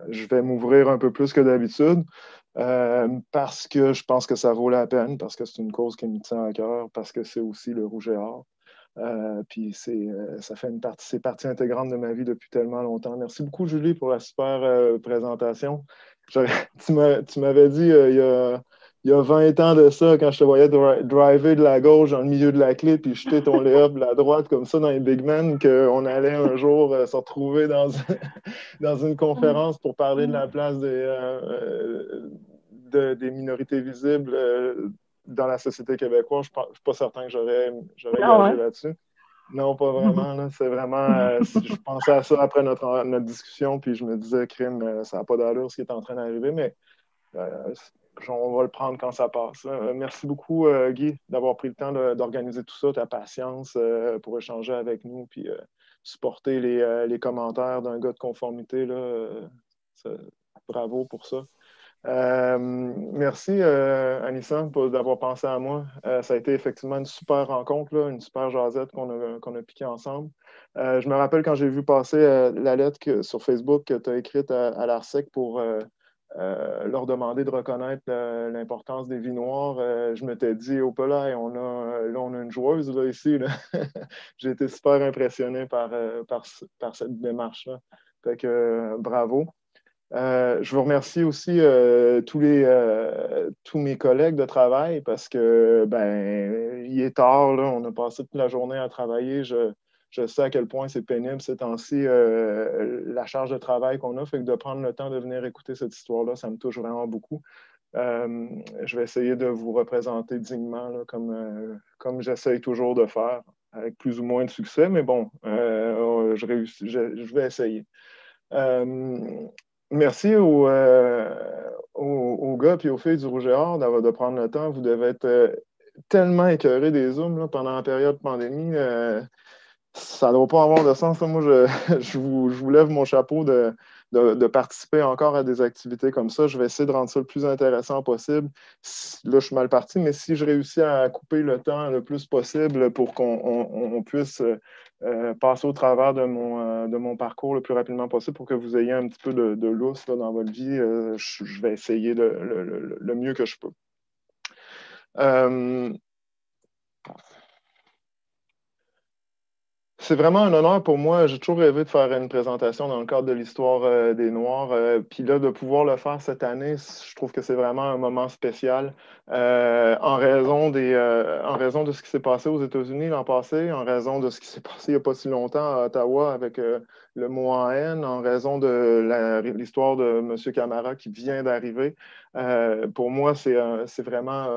je vais m'ouvrir un peu plus que d'habitude parce que je pense que ça vaut la peine, parce que c'est une cause qui me tient à cœur, parce que c'est aussi le rouge et or. Puis ça fait c'est partie intégrante de ma vie depuis tellement longtemps. Merci beaucoup, Julie, pour la super présentation. Tu m'avais dit il y a 20 ans de ça, quand je te voyais driver de la gauche dans le milieu de la clé, puis jeter ton lay-up de la droite comme ça dans les big men, qu'on allait un jour se retrouver dans une conférence pour parler de la place des minorités visibles dans la société québécoise. Je ne suis pas certain que j'aurais Ah gagé ouais. là-dessus. Non, pas vraiment. Là. C'est vraiment. Je pensais à ça après notre discussion, puis je me disais, crime, ça n'a pas d'allure ce qui est en train d'arriver, mais euh, on va le prendre quand ça passe. Merci beaucoup, Guy, d'avoir pris le temps d'organiser tout ça, ta patience pour échanger avec nous, puis supporter les commentaires d'un gars de conformité. Là, ça- bravo pour ça. Merci, Anissa, d'avoir pensé à moi. Ça a été effectivement une super rencontre, là, une super jasette qu'on a piqué ensemble. Je me rappelle quand j'ai vu passer la lettre sur Facebook que tu as écrite à l'ARSEC pour leur demander de reconnaître l'importance des vies noires. Je m'étais dit, oh là, là, on a une joueuse là, ici. Là. J'ai été super impressionné par cette démarche-là. Fait que bravo. Je vous remercie aussi tous mes collègues de travail parce que ben il est tard, là, on a passé toute la journée à travailler. Je sais à quel point c'est pénible ces temps-ci, la charge de travail qu'on a, fait que de prendre le temps de venir écouter cette histoire-là, ça me touche vraiment beaucoup. Euh, je vais essayer de vous représenter dignement, là, comme j'essaye toujours de faire, avec plus ou moins de succès, mais bon, je vais essayer. Euh, Merci aux gars et aux filles du Rouge et Or de prendre le temps. Vous devez être tellement écœurés des Zooms là, pendant la période pandémie. Ça ne doit pas avoir de sens. Là. Moi, je vous lève mon chapeau de participer encore à des activités comme ça. Je vais essayer de rendre ça le plus intéressant possible. Là, je suis mal parti, mais si je réussis à couper le temps le plus possible pour qu'on puisse passer au travers de mon parcours le plus rapidement possible pour que vous ayez un petit peu de lousse là, dans votre vie, je vais essayer le mieux que je peux. Euh, C'est vraiment un honneur pour moi. J'ai toujours rêvé de faire une présentation dans le cadre de l'histoire des Noirs. Puis là, de pouvoir le faire cette année, je trouve que c'est vraiment un moment spécial en raison de ce qui s'est passé aux États-Unis l'an passé, en raison de ce qui s'est passé il n'y a pas si longtemps à Ottawa avec le mot en haine, en raison de l'histoire de M. Camara qui vient d'arriver. Pour moi, c'est vraiment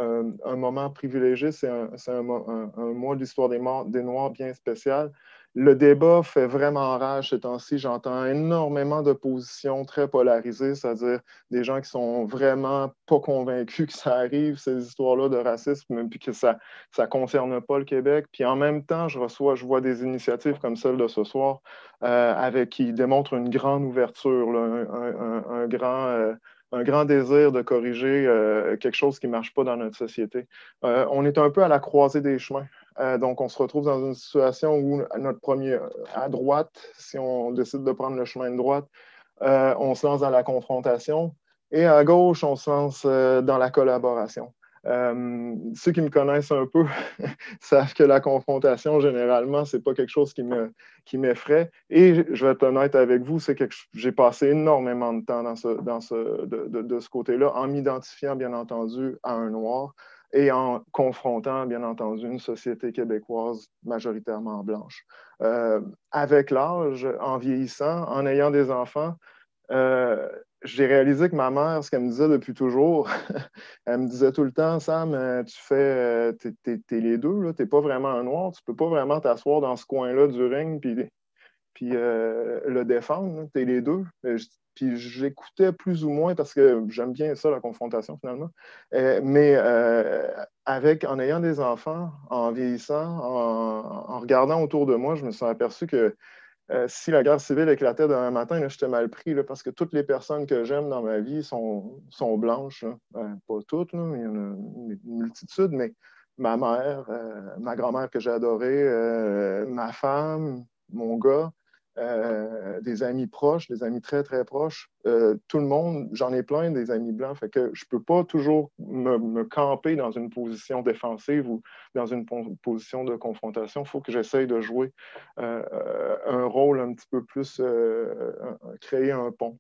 un moment privilégié. C'est un mois de l'histoire des Noirs bien spécial. Le débat fait vraiment rage ces temps-ci. J'entends énormément d'oppositions très polarisées, c'est-à-dire des gens qui sont vraiment pas convaincus que ça arrive, ces histoires-là de racisme, puis que ça ne concerne pas le Québec. Puis en même temps, je vois des initiatives comme celle de ce soir qui démontrent une grande ouverture, là, un grand désir de corriger quelque chose qui ne marche pas dans notre société. On est un peu à la croisée des chemins. Donc, on se retrouve dans une situation où notre premier, à droite, si on décide de prendre le chemin de droite, on se lance dans la confrontation. Et à gauche, on se lance dans la collaboration. Ceux qui me connaissent un peu savent que la confrontation, généralement, c'est pas quelque chose qui m'effraie. Et je vais être honnête avec vous, j'ai passé énormément de temps de ce côté-là, en m'identifiant, bien entendu, à un noir et en confrontant, bien entendu, une société québécoise majoritairement blanche. Avec l'âge, en vieillissant, en ayant des enfants, euh, j'ai réalisé que ma mère, ce qu'elle me disait depuis toujours, elle me disait tout le temps, Sam, t'es les deux, là, t'es pas vraiment un noir, tu peux pas vraiment t'asseoir dans ce coin-là du ring puis le défendre, t'es les deux. Puis j'écoutais plus ou moins parce que j'aime bien ça, la confrontation finalement. Mais en ayant des enfants, en vieillissant, en regardant autour de moi, je me suis aperçu que si la guerre civile éclatait demain matin, là, j'étais mal pris là, parce que toutes les personnes que j'aime dans ma vie sont blanches. Là. Pas toutes, là, il y en a une multitude, mais ma mère, ma grand-mère que j'ai adorée, ma femme, mon gars. des amis proches, des amis très, très proches. Tout le monde, j'en ai plein des amis blancs, fait que je ne peux pas toujours me camper dans une position défensive ou dans une position de confrontation. Il faut que j'essaye de jouer un rôle un petit peu plus, créer un pont.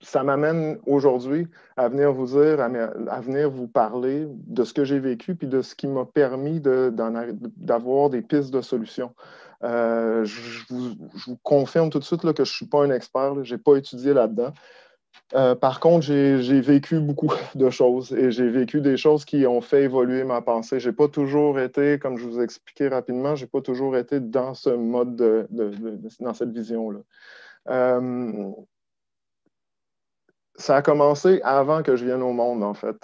Ça m'amène aujourd'hui à venir vous dire, à venir vous parler de ce que j'ai vécu puis de ce qui m'a permis d'avoir des pistes de solutions. Je vous confirme tout de suite là, que je ne suis pas un expert, je n'ai pas étudié là-dedans. Par contre, j'ai vécu beaucoup de choses et j'ai vécu des choses qui ont fait évoluer ma pensée. Je n'ai pas toujours été, comme je vous ai expliqué rapidement, je n'ai pas toujours été dans ce mode, dans cette vision-là. Ça a commencé avant que je vienne au monde, en fait.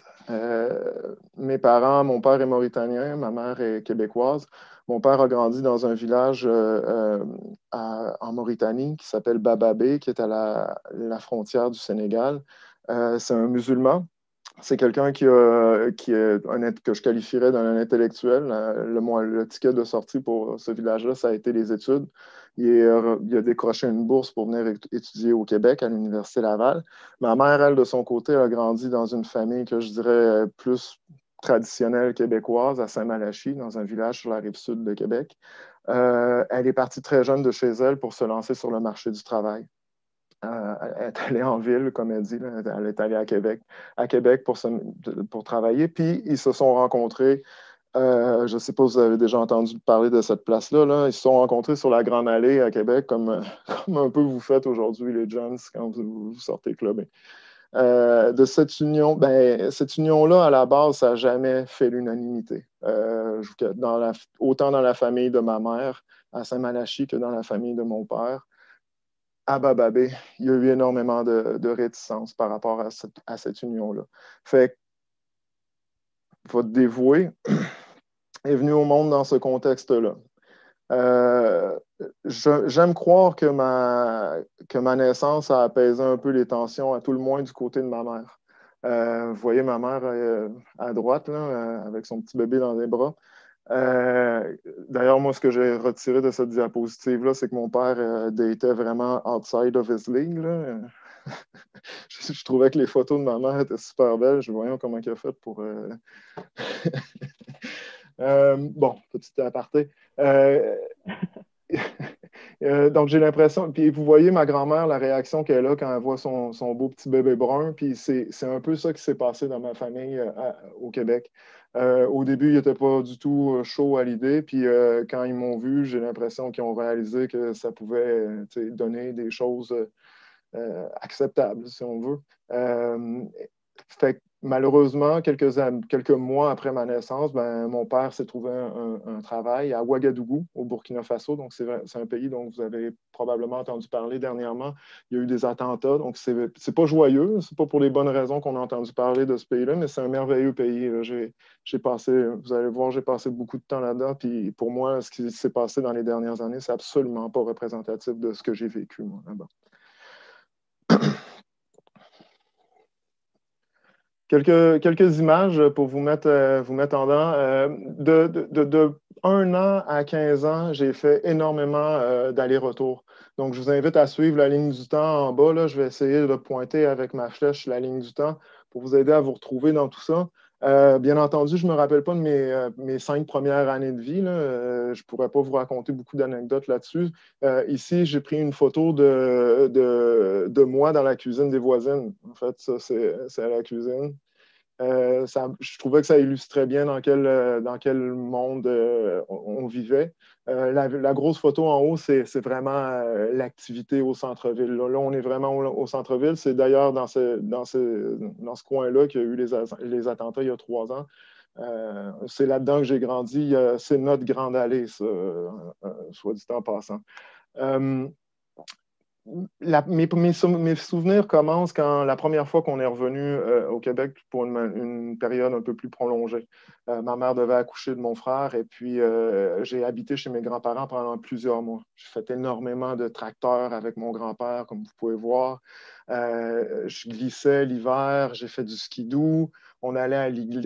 Mes parents, mon père est mauritanien, ma mère est québécoise. Mon père a grandi dans un village en Mauritanie qui s'appelle Bababé, qui est à la frontière du Sénégal. C'est un musulman. C'est quelqu'un qui est que je qualifierais d'un intellectuel. Le ticket de sortie pour ce village-là, ça a été les études. Il a décroché une bourse pour venir étudier au Québec, à l'Université Laval. Ma mère, elle, de son côté, a grandi dans une famille que je dirais plus traditionnelle québécoise, à Saint-Malachie, dans un village sur la rive sud de Québec. Elle est partie très jeune de chez elle pour se lancer sur le marché du travail. Elle est allée en ville, comme elle dit, là. Elle est allée à Québec pour travailler. Puis, ils se sont rencontrés. Je ne sais pas si vous avez déjà entendu parler de cette place-là. Là. Ils se sont rencontrés sur la Grande Allée à Québec, comme, comme un peu vous faites aujourd'hui, les Jones, quand vous sortez clubber. De cette union, cette union-là, à la base, ça n'a jamais fait l'unanimité. Autant dans la famille de ma mère, à Saint-Malachie, que dans la famille de mon père. À Bababé, il y a eu énormément de réticence par rapport à cette union-là. Fait que votre dévoué est venu au monde dans ce contexte-là. J'aime croire que ma naissance a apaisé un peu les tensions, à tout le moins du côté de ma mère. Vous voyez ma mère à droite, là, avec son petit bébé dans les bras. D'ailleurs, moi, ce que j'ai retiré de cette diapositive-là, c'est que mon père était vraiment outside of his league. Là. Je trouvais que les photos de ma mère étaient super belles. Je voyais comment il a fait pour. Bon, petit aparté. Donc, j'ai l'impression, puis vous voyez ma grand-mère, la réaction qu'elle a quand elle voit son beau petit bébé brun, puis c'est un peu ça qui s'est passé dans ma famille au Québec. Au début, ils n'étaient pas du tout chauds à l'idée, puis quand ils m'ont vu, j'ai l'impression qu'ils ont réalisé que ça pouvait donner des choses acceptables, si on veut. Fait que, malheureusement, quelques mois après ma naissance, mon père s'est trouvé un travail à Ouagadougou, au Burkina Faso. Donc, c'est un pays dont vous avez probablement entendu parler dernièrement. Il y a eu des attentats. Donc, c'est pas joyeux. C'est pas pour les bonnes raisons qu'on a entendu parler de ce pays-là, mais c'est un merveilleux pays. J'ai passé, vous allez voir, j'ai passé beaucoup de temps là-dedans. Puis, pour moi, ce qui s'est passé dans les dernières années, c'est absolument pas représentatif de ce que j'ai vécu, moi, là-bas. Quelques images pour vous mettre en dedans. De 1 an à 15 ans, j'ai fait énormément d'allers-retours. Donc, je vous invite à suivre la ligne du temps en bas. Là. Je vais essayer de pointer avec ma flèche la ligne du temps pour vous aider à vous retrouver dans tout ça. Bien entendu, je ne me rappelle pas de mes 5 premières années de vie. Là. Je ne pourrais pas vous raconter beaucoup d'anecdotes là-dessus. Ici, j'ai pris une photo de moi dans la cuisine des voisines. En fait, ça, c'est à la cuisine. Je trouvais que ça illustrait bien dans quel monde on vivait. La grosse photo en haut, c'est vraiment l'activité au centre-ville. Là, on est vraiment au centre-ville. C'est d'ailleurs dans ce coin-là qu'il y a eu les attentats il y a 3 ans. C'est là-dedans que j'ai grandi. C'est notre grande allée, ça, soit dit en passant. Mes souvenirs commencent quand la première fois qu'on est revenu au Québec pour une période un peu plus prolongée. Ma mère devait accoucher de mon frère et puis j'ai habité chez mes grands-parents pendant plusieurs mois. J'ai fait énormément de tracteurs avec mon grand-père, comme vous pouvez voir. Je glissais l'hiver, j'ai fait du skidoo. On allait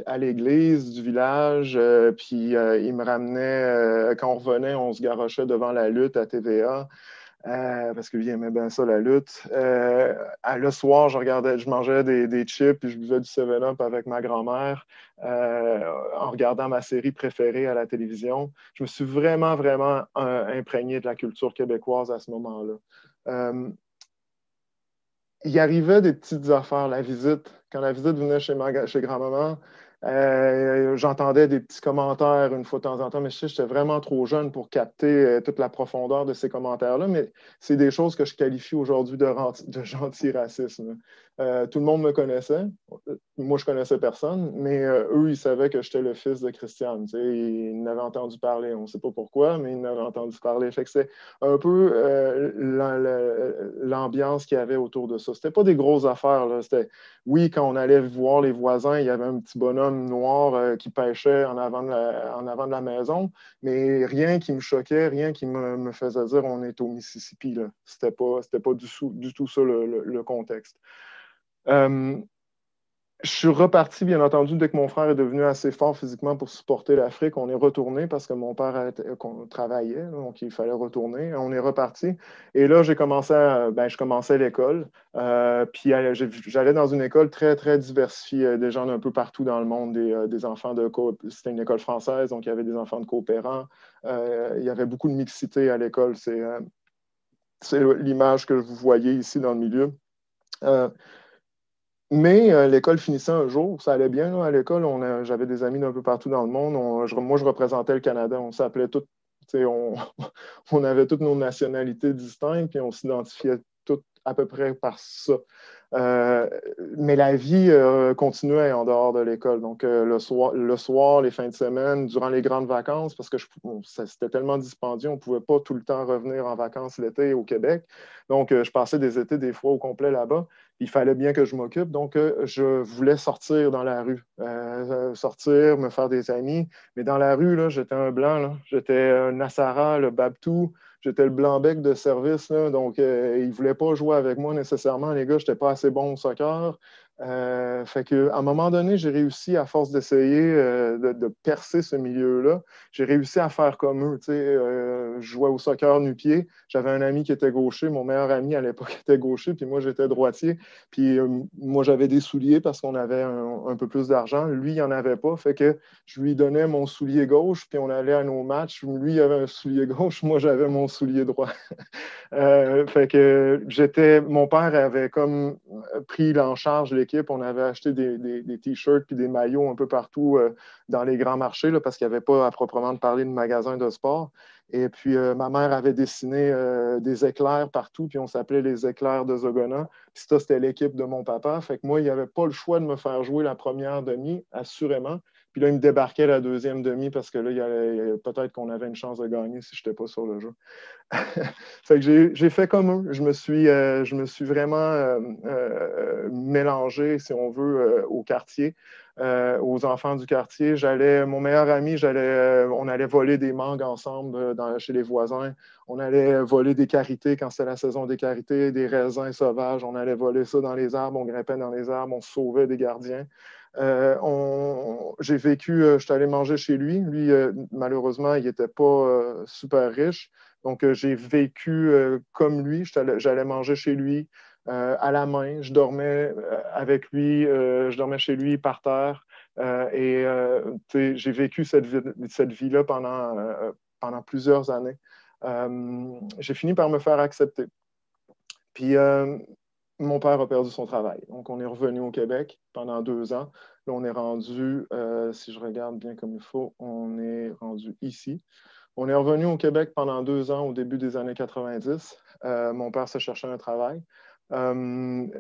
à l'église du village, puis il me ramenait, quand on revenait, on se garochait devant la lutte à TVA. Parce que lui aimait bien ça, la lutte. Le soir, je mangeais des chips puis je buvais du 7-Up avec ma grand-mère en regardant ma série préférée à la télévision. Je me suis vraiment, vraiment imprégné de la culture québécoise à ce moment-là. Euh, il arrivait des petites affaires, la visite. Quand la visite venait chez grand-maman, j'entendais des petits commentaires une fois de temps en temps, mais je sais, j'étais vraiment trop jeune pour capter toute la profondeur de ces commentaires-là, mais c'est des choses que je qualifie aujourd'hui de gentil racisme. Tout le monde me connaissait. Moi, je connaissais personne, mais eux, ils savaient que j'étais le fils de Christiane. Tu sais, ils n'avaient entendu parler. On ne sait pas pourquoi, mais ils n'avaient entendu parler. Fait que c'est un peu l'ambiance qu'il y avait autour de ça. C'était pas des grosses affaires, là. Oui, quand on allait voir les voisins, il y avait un petit bonhomme noir qui pêchait en avant de la maison, mais rien qui me choquait, rien qui me faisait dire on est au Mississippi, là. C'était pas du tout ça le contexte. Euh, je suis reparti, bien entendu, dès que mon frère est devenu assez fort physiquement pour supporter l'Afrique. On est retourné parce que mon père travaillait, donc il fallait retourner. On est reparti. Et là, je commençais l'école. Puis j'allais dans une école très, très diversifiée, des gens d'un peu partout dans le monde, des enfants C'était une école française, donc il y avait des enfants de coopérants. Il y avait beaucoup de mixité à l'école. C'est l'image que vous voyez ici dans le milieu. Euh, mais l'école finissait un jour, ça allait bien là, à l'école. J'avais des amis d'un peu partout dans le monde. Moi, je représentais le Canada. On s'appelait tous, tu sais, on avait toutes nos nationalités distinctes, puis on s'identifiait toutes à peu près par ça. Euh, mais la vie continuait en dehors de l'école. Donc, le soir, les fins de semaine, durant les grandes vacances, parce que c'était tellement dispendieux, on ne pouvait pas tout le temps revenir en vacances l'été au Québec. Donc, je passais des étés des fois au complet là-bas. Il fallait bien que je m'occupe. Donc, je voulais sortir dans la rue, sortir, me faire des amis. Mais dans la rue, là, j'étais un blanc. Là. J'étais un Nassara, le Babtou. J'étais le blanc-bec de service. Là. Donc, ils ne voulaient pas jouer avec moi nécessairement. Les gars, je n'étais pas assez bon au soccer. Fait qu'à un moment donné, j'ai réussi, à force d'essayer de percer ce milieu-là, j'ai réussi à faire comme eux. Je jouais au soccer nu-pied. J'avais un ami qui était gaucher. Mon meilleur ami à l'époque était gaucher, puis moi, j'étais droitier. Puis moi, j'avais des souliers parce qu'on avait un peu plus d'argent. Lui, il n'en avait pas. Fait que je lui donnais mon soulier gauche, puis on allait à nos matchs. Lui, il avait un soulier gauche, moi, j'avais mon soulier droit. Fait que mon père avait comme pris en charge l'équipe. On avait acheté des t-shirts puis des maillots un peu partout dans les grands marchés là, parce qu'il n'y avait pas à proprement parler de magasin de sport. Et puis ma mère avait dessiné des éclairs partout, puis on s'appelait les éclairs de Zogona. Puis ça, c'était l'équipe de mon papa. Fait que moi, il n'y avait pas le choix de me faire jouer la première demi, assurément. Puis là, il me débarquait la deuxième demi parce que là, peut-être qu'on avait une chance de gagner si je n'étais pas sur le jeu. Fait que j'ai fait comme eux. Je me suis vraiment mélangé, si on veut, au quartier, aux enfants du quartier. Mon meilleur ami, on allait voler des mangues ensemble chez les voisins. On allait voler des karités quand c'était la saison des karités, des raisins sauvages. On allait voler ça dans les arbres. On grimpait dans les arbres. On sauvait des gardiens. Je suis allé manger chez lui. Lui, malheureusement, il n'était pas super riche. Donc, j'ai vécu comme lui. J'allais manger chez lui à la main. Je dormais avec lui. Je dormais chez lui par terre. J'ai vécu cette vie-là pendant plusieurs années. J'ai fini par me faire accepter. Puis, mon père a perdu son travail. Donc, on est revenu au Québec pendant 2 ans. Là, on est rendu, si je regarde bien comme il faut, on est rendu ici. On est revenu au Québec pendant 2 ans au début des années 90. Mon père se cherchait un travail.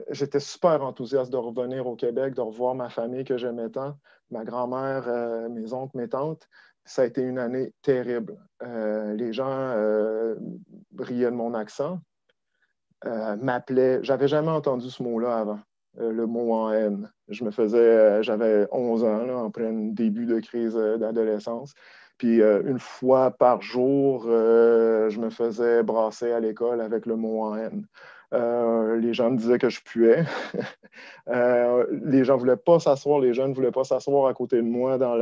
J'étais super enthousiaste de revenir au Québec, de revoir ma famille que j'aimais tant, ma grand-mère, mes oncles, mes tantes. Ça a été une année terrible. Les gens riaient de mon accent, m'appelaient. J'avais jamais entendu ce mot-là avant, le mot en haine. J'avais 11 ans, là, en plein début de crise d'adolescence. Puis une fois par jour, je me faisais brasser à l'école avec le mot en haine. Les gens me disaient que je puais. Les gens ne voulaient pas s'asseoir, les jeunes ne voulaient pas s'asseoir à côté de moi dans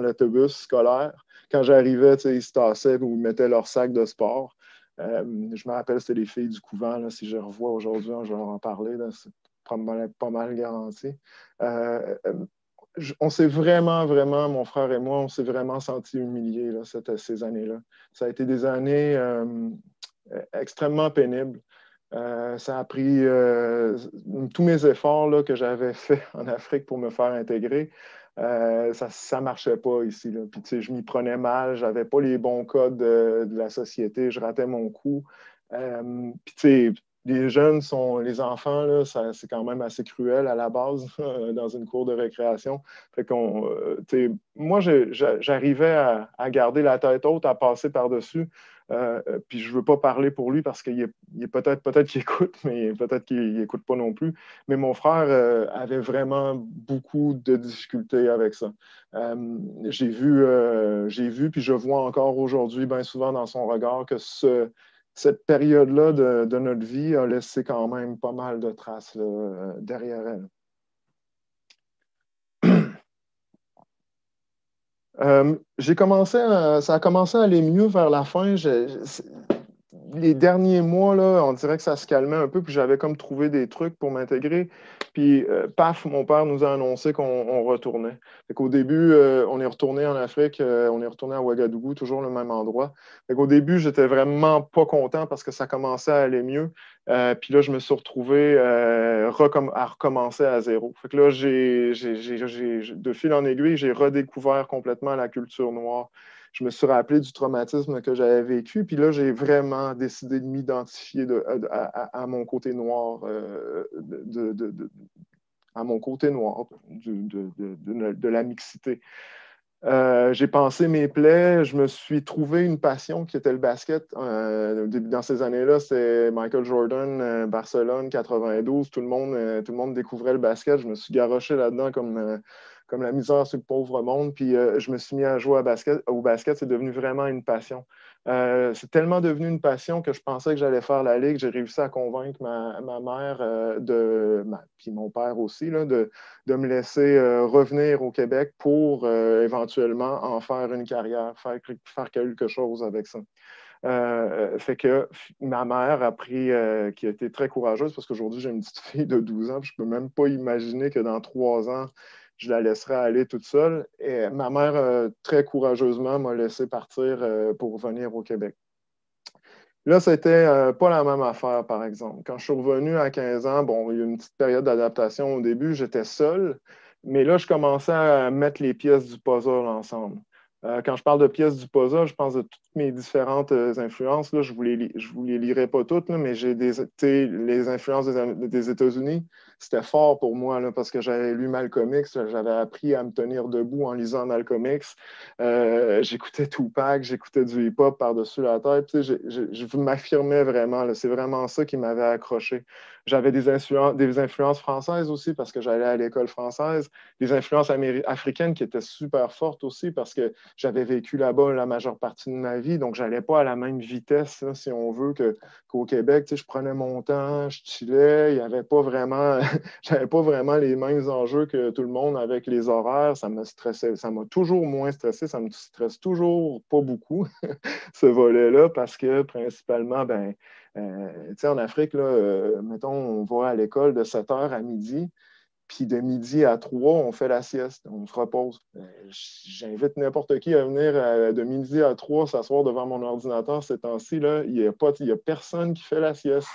l'autobus scolaire. Quand j'arrivais, ils se tassaient ou ils mettaient leur sac de sport. Je me rappelle, c'était les filles du couvent. Là, si je les revois aujourd'hui, je vais leur en parler. C'est pas mal garanti. On s'est vraiment, vraiment, mon frère et moi, on s'est vraiment sentis humiliés là, ces années-là. Ça a été des années extrêmement pénibles. Ça a pris tous mes efforts là, que j'avais faits en Afrique pour me faire intégrer. Ça ne marchait pas ici. Là. Puis, je m'y prenais mal, je n'avais pas les bons codes de la société, je ratais mon coup. Puis, les jeunes les enfants, là, c'est quand même assez cruel à la base dans une cour de récréation. Fait moi, j'arrivais à garder la tête haute, à passer par-dessus. Puis je ne veux pas parler pour lui parce qu'il est peut-être qu'il écoute, mais peut-être qu'il n'écoute pas non plus. Mais mon frère avait vraiment beaucoup de difficultés avec ça. J'ai vu, puis je vois encore aujourd'hui, bien souvent dans son regard, que cette période-là de notre vie a laissé quand même pas mal de traces là, derrière elle. Ça a commencé à aller mieux vers la fin. Les derniers mois, là, on dirait que ça se calmait un peu, puis j'avais comme trouvé des trucs pour m'intégrer. Puis, paf, mon père nous a annoncé qu'on retournait. Fait qu'au début, on est retourné en Afrique, on est retourné à Ouagadougou, toujours le même endroit. Fait qu'au début, j'étais vraiment pas content parce que ça commençait à aller mieux. Puis là, je me suis retrouvé à recommencer à zéro. Fait que là, de fil en aiguille, j'ai redécouvert complètement la culture noire. Je me suis rappelé du traumatisme que j'avais vécu. Puis là, j'ai vraiment décidé de m'identifier à mon côté noir, à mon côté noir de la mixité. J'ai pensé mes plaies, je me suis trouvé une passion qui était le basket. Dans ces années-là, c'est Michael Jordan, Barcelone, 92. Tout le monde découvrait le basket. Je me suis garoché là-dedans comme la misère sur le pauvre monde. Puis je me suis mis à jouer au basket. C'est devenu vraiment une passion. C'est tellement devenu une passion que je pensais que j'allais faire la ligue. J'ai réussi à convaincre ma mère puis mon père aussi là, de me laisser revenir au Québec pour éventuellement en faire une carrière, faire quelque chose avec ça. Fait que ma mère qui a été très courageuse parce qu'aujourd'hui, j'ai une petite fille de 12 ans, puis je ne peux même pas imaginer que dans 3 ans, je la laisserai aller toute seule. Et ma mère, très courageusement, m'a laissé partir pour venir au Québec. Là, c'était pas la même affaire, par exemple. Quand je suis revenu à 15 ans, bon, il y a eu une petite période d'adaptation au début, j'étais seul, mais là, je commençais à mettre les pièces du puzzle ensemble. Quand je parle de pièces du puzzle, je pense de toutes mes différentes influences. Là, je vous les lirai pas toutes, là, mais les influences des États-Unis, c'était fort pour moi là, parce que j'avais lu Malcolm X, j'avais appris à me tenir debout en lisant Malcolm X. J'écoutais Tupac, j'écoutais du hip-hop par-dessus la tête. Je m'affirmais vraiment. C'est vraiment ça qui m'avait accroché. J'avais des influences françaises aussi parce que j'allais à l'école française, des influences africaines qui étaient super fortes aussi parce que j'avais vécu là-bas la majeure partie de ma vie. Donc, je n'allais pas à la même vitesse, là, si on veut, qu'au Québec. Je prenais mon temps, je chillais. Il y avait pas vraiment, j'avais pas vraiment les mêmes enjeux que tout le monde avec les horaires. Ça me stressait. Ça m'a toujours moins stressé. Ça me stresse toujours pas beaucoup, ce volet-là, parce que principalement, en Afrique, là, mettons, on va à l'école de 7 heures à midi. Puis de midi à 3, on fait la sieste, on se repose. J'invite n'importe qui à venir de midi à 3 s'asseoir devant mon ordinateur ces temps-ci. Là, il y a personne qui fait la sieste.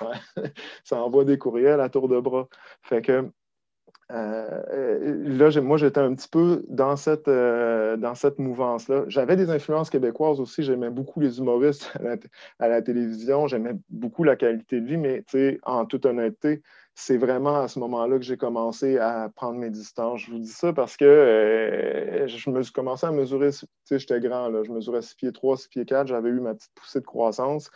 Ça envoie des courriels à tour de bras. Fait que là, moi, j'étais un petit peu dans cette mouvance-là. J'avais des influences québécoises aussi. J'aimais beaucoup les humoristes à la télévision. J'aimais beaucoup la qualité de vie, mais en toute honnêteté, c'est vraiment à ce moment-là que j'ai commencé à prendre mes distances. Je vous dis ça parce que je me suis commencé à mesurer, j'étais grand, là, je mesurais 6 pieds 3, 6 pieds 4, j'avais eu ma petite poussée de croissance.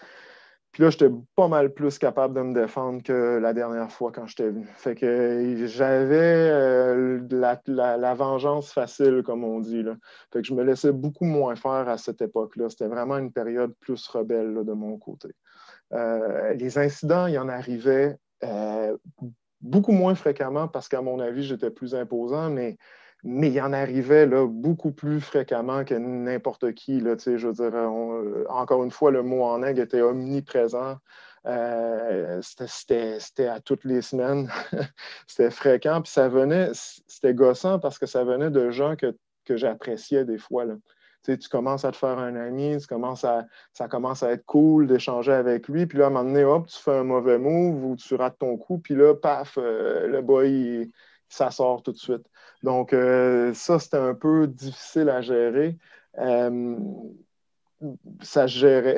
Puis là, j'étais pas mal plus capable de me défendre que la dernière fois quand j'étais venu. Fait que j'avais la vengeance facile, comme on dit, là. Fait que je me laissais beaucoup moins faire à cette époque-là. C'était vraiment une période plus rebelle là, de mon côté. Les incidents, il y en arrivait beaucoup moins fréquemment parce qu'à mon avis, j'étais plus imposant, mais il y en arrivait là, beaucoup plus fréquemment que n'importe qui. Là, je veux dire, encore une fois, le mot en aigle était omniprésent. C'était à toutes les semaines. C'était fréquent. Puis c'était gossant parce que ça venait de gens que j'appréciais des fois. Là. Tu commences à te faire un ami, ça commence à être cool d'échanger avec lui, puis là, à un moment donné, hop, tu fais un mauvais move ou tu rates ton coup, puis là, paf, le boy, ça sort tout de suite. Donc, ça, c'était un peu difficile à gérer. Euh, Ça se gérait.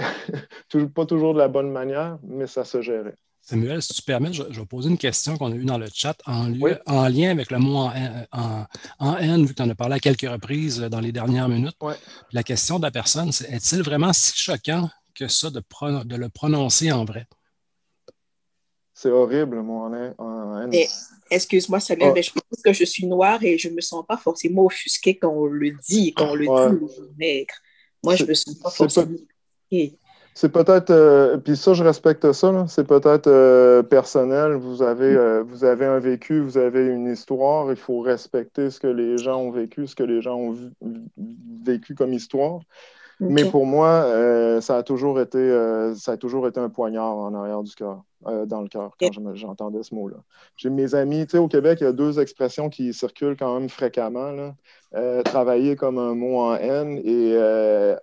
Pas toujours de la bonne manière, mais ça se gérait. Samuel, si tu permets, je vais poser une question qu'on a eue dans le chat Oui. en lien avec le mot en haine, vu que tu en as parlé à quelques reprises dans les dernières minutes. Ouais. La question de la personne, c'est est-il vraiment si choquant que ça de le prononcer en vrai? C'est horrible, le mot en haine. Excuse-moi, Samuel, Ah, mais je pense que je suis noire et je ne me sens pas forcément offusquée quand on le dit, ouais. le nègre. Moi, je ne C'est me sens pas c'est forcément offusquée. C'est peut-être, puis ça, je respecte ça, là. C'est peut-être personnel. Vous avez un vécu, vous avez une histoire. Il faut respecter ce que les gens ont vécu, ce que les gens ont vécu comme histoire. Mais OK. pour moi, ça a toujours été un poignard en arrière du cœur, dans le cœur, quand j'entendais ce mot-là. J'ai mes amis, tu sais, au Québec, il y a deux expressions qui circulent quand même fréquemment, là. Travailler comme un mot en haine et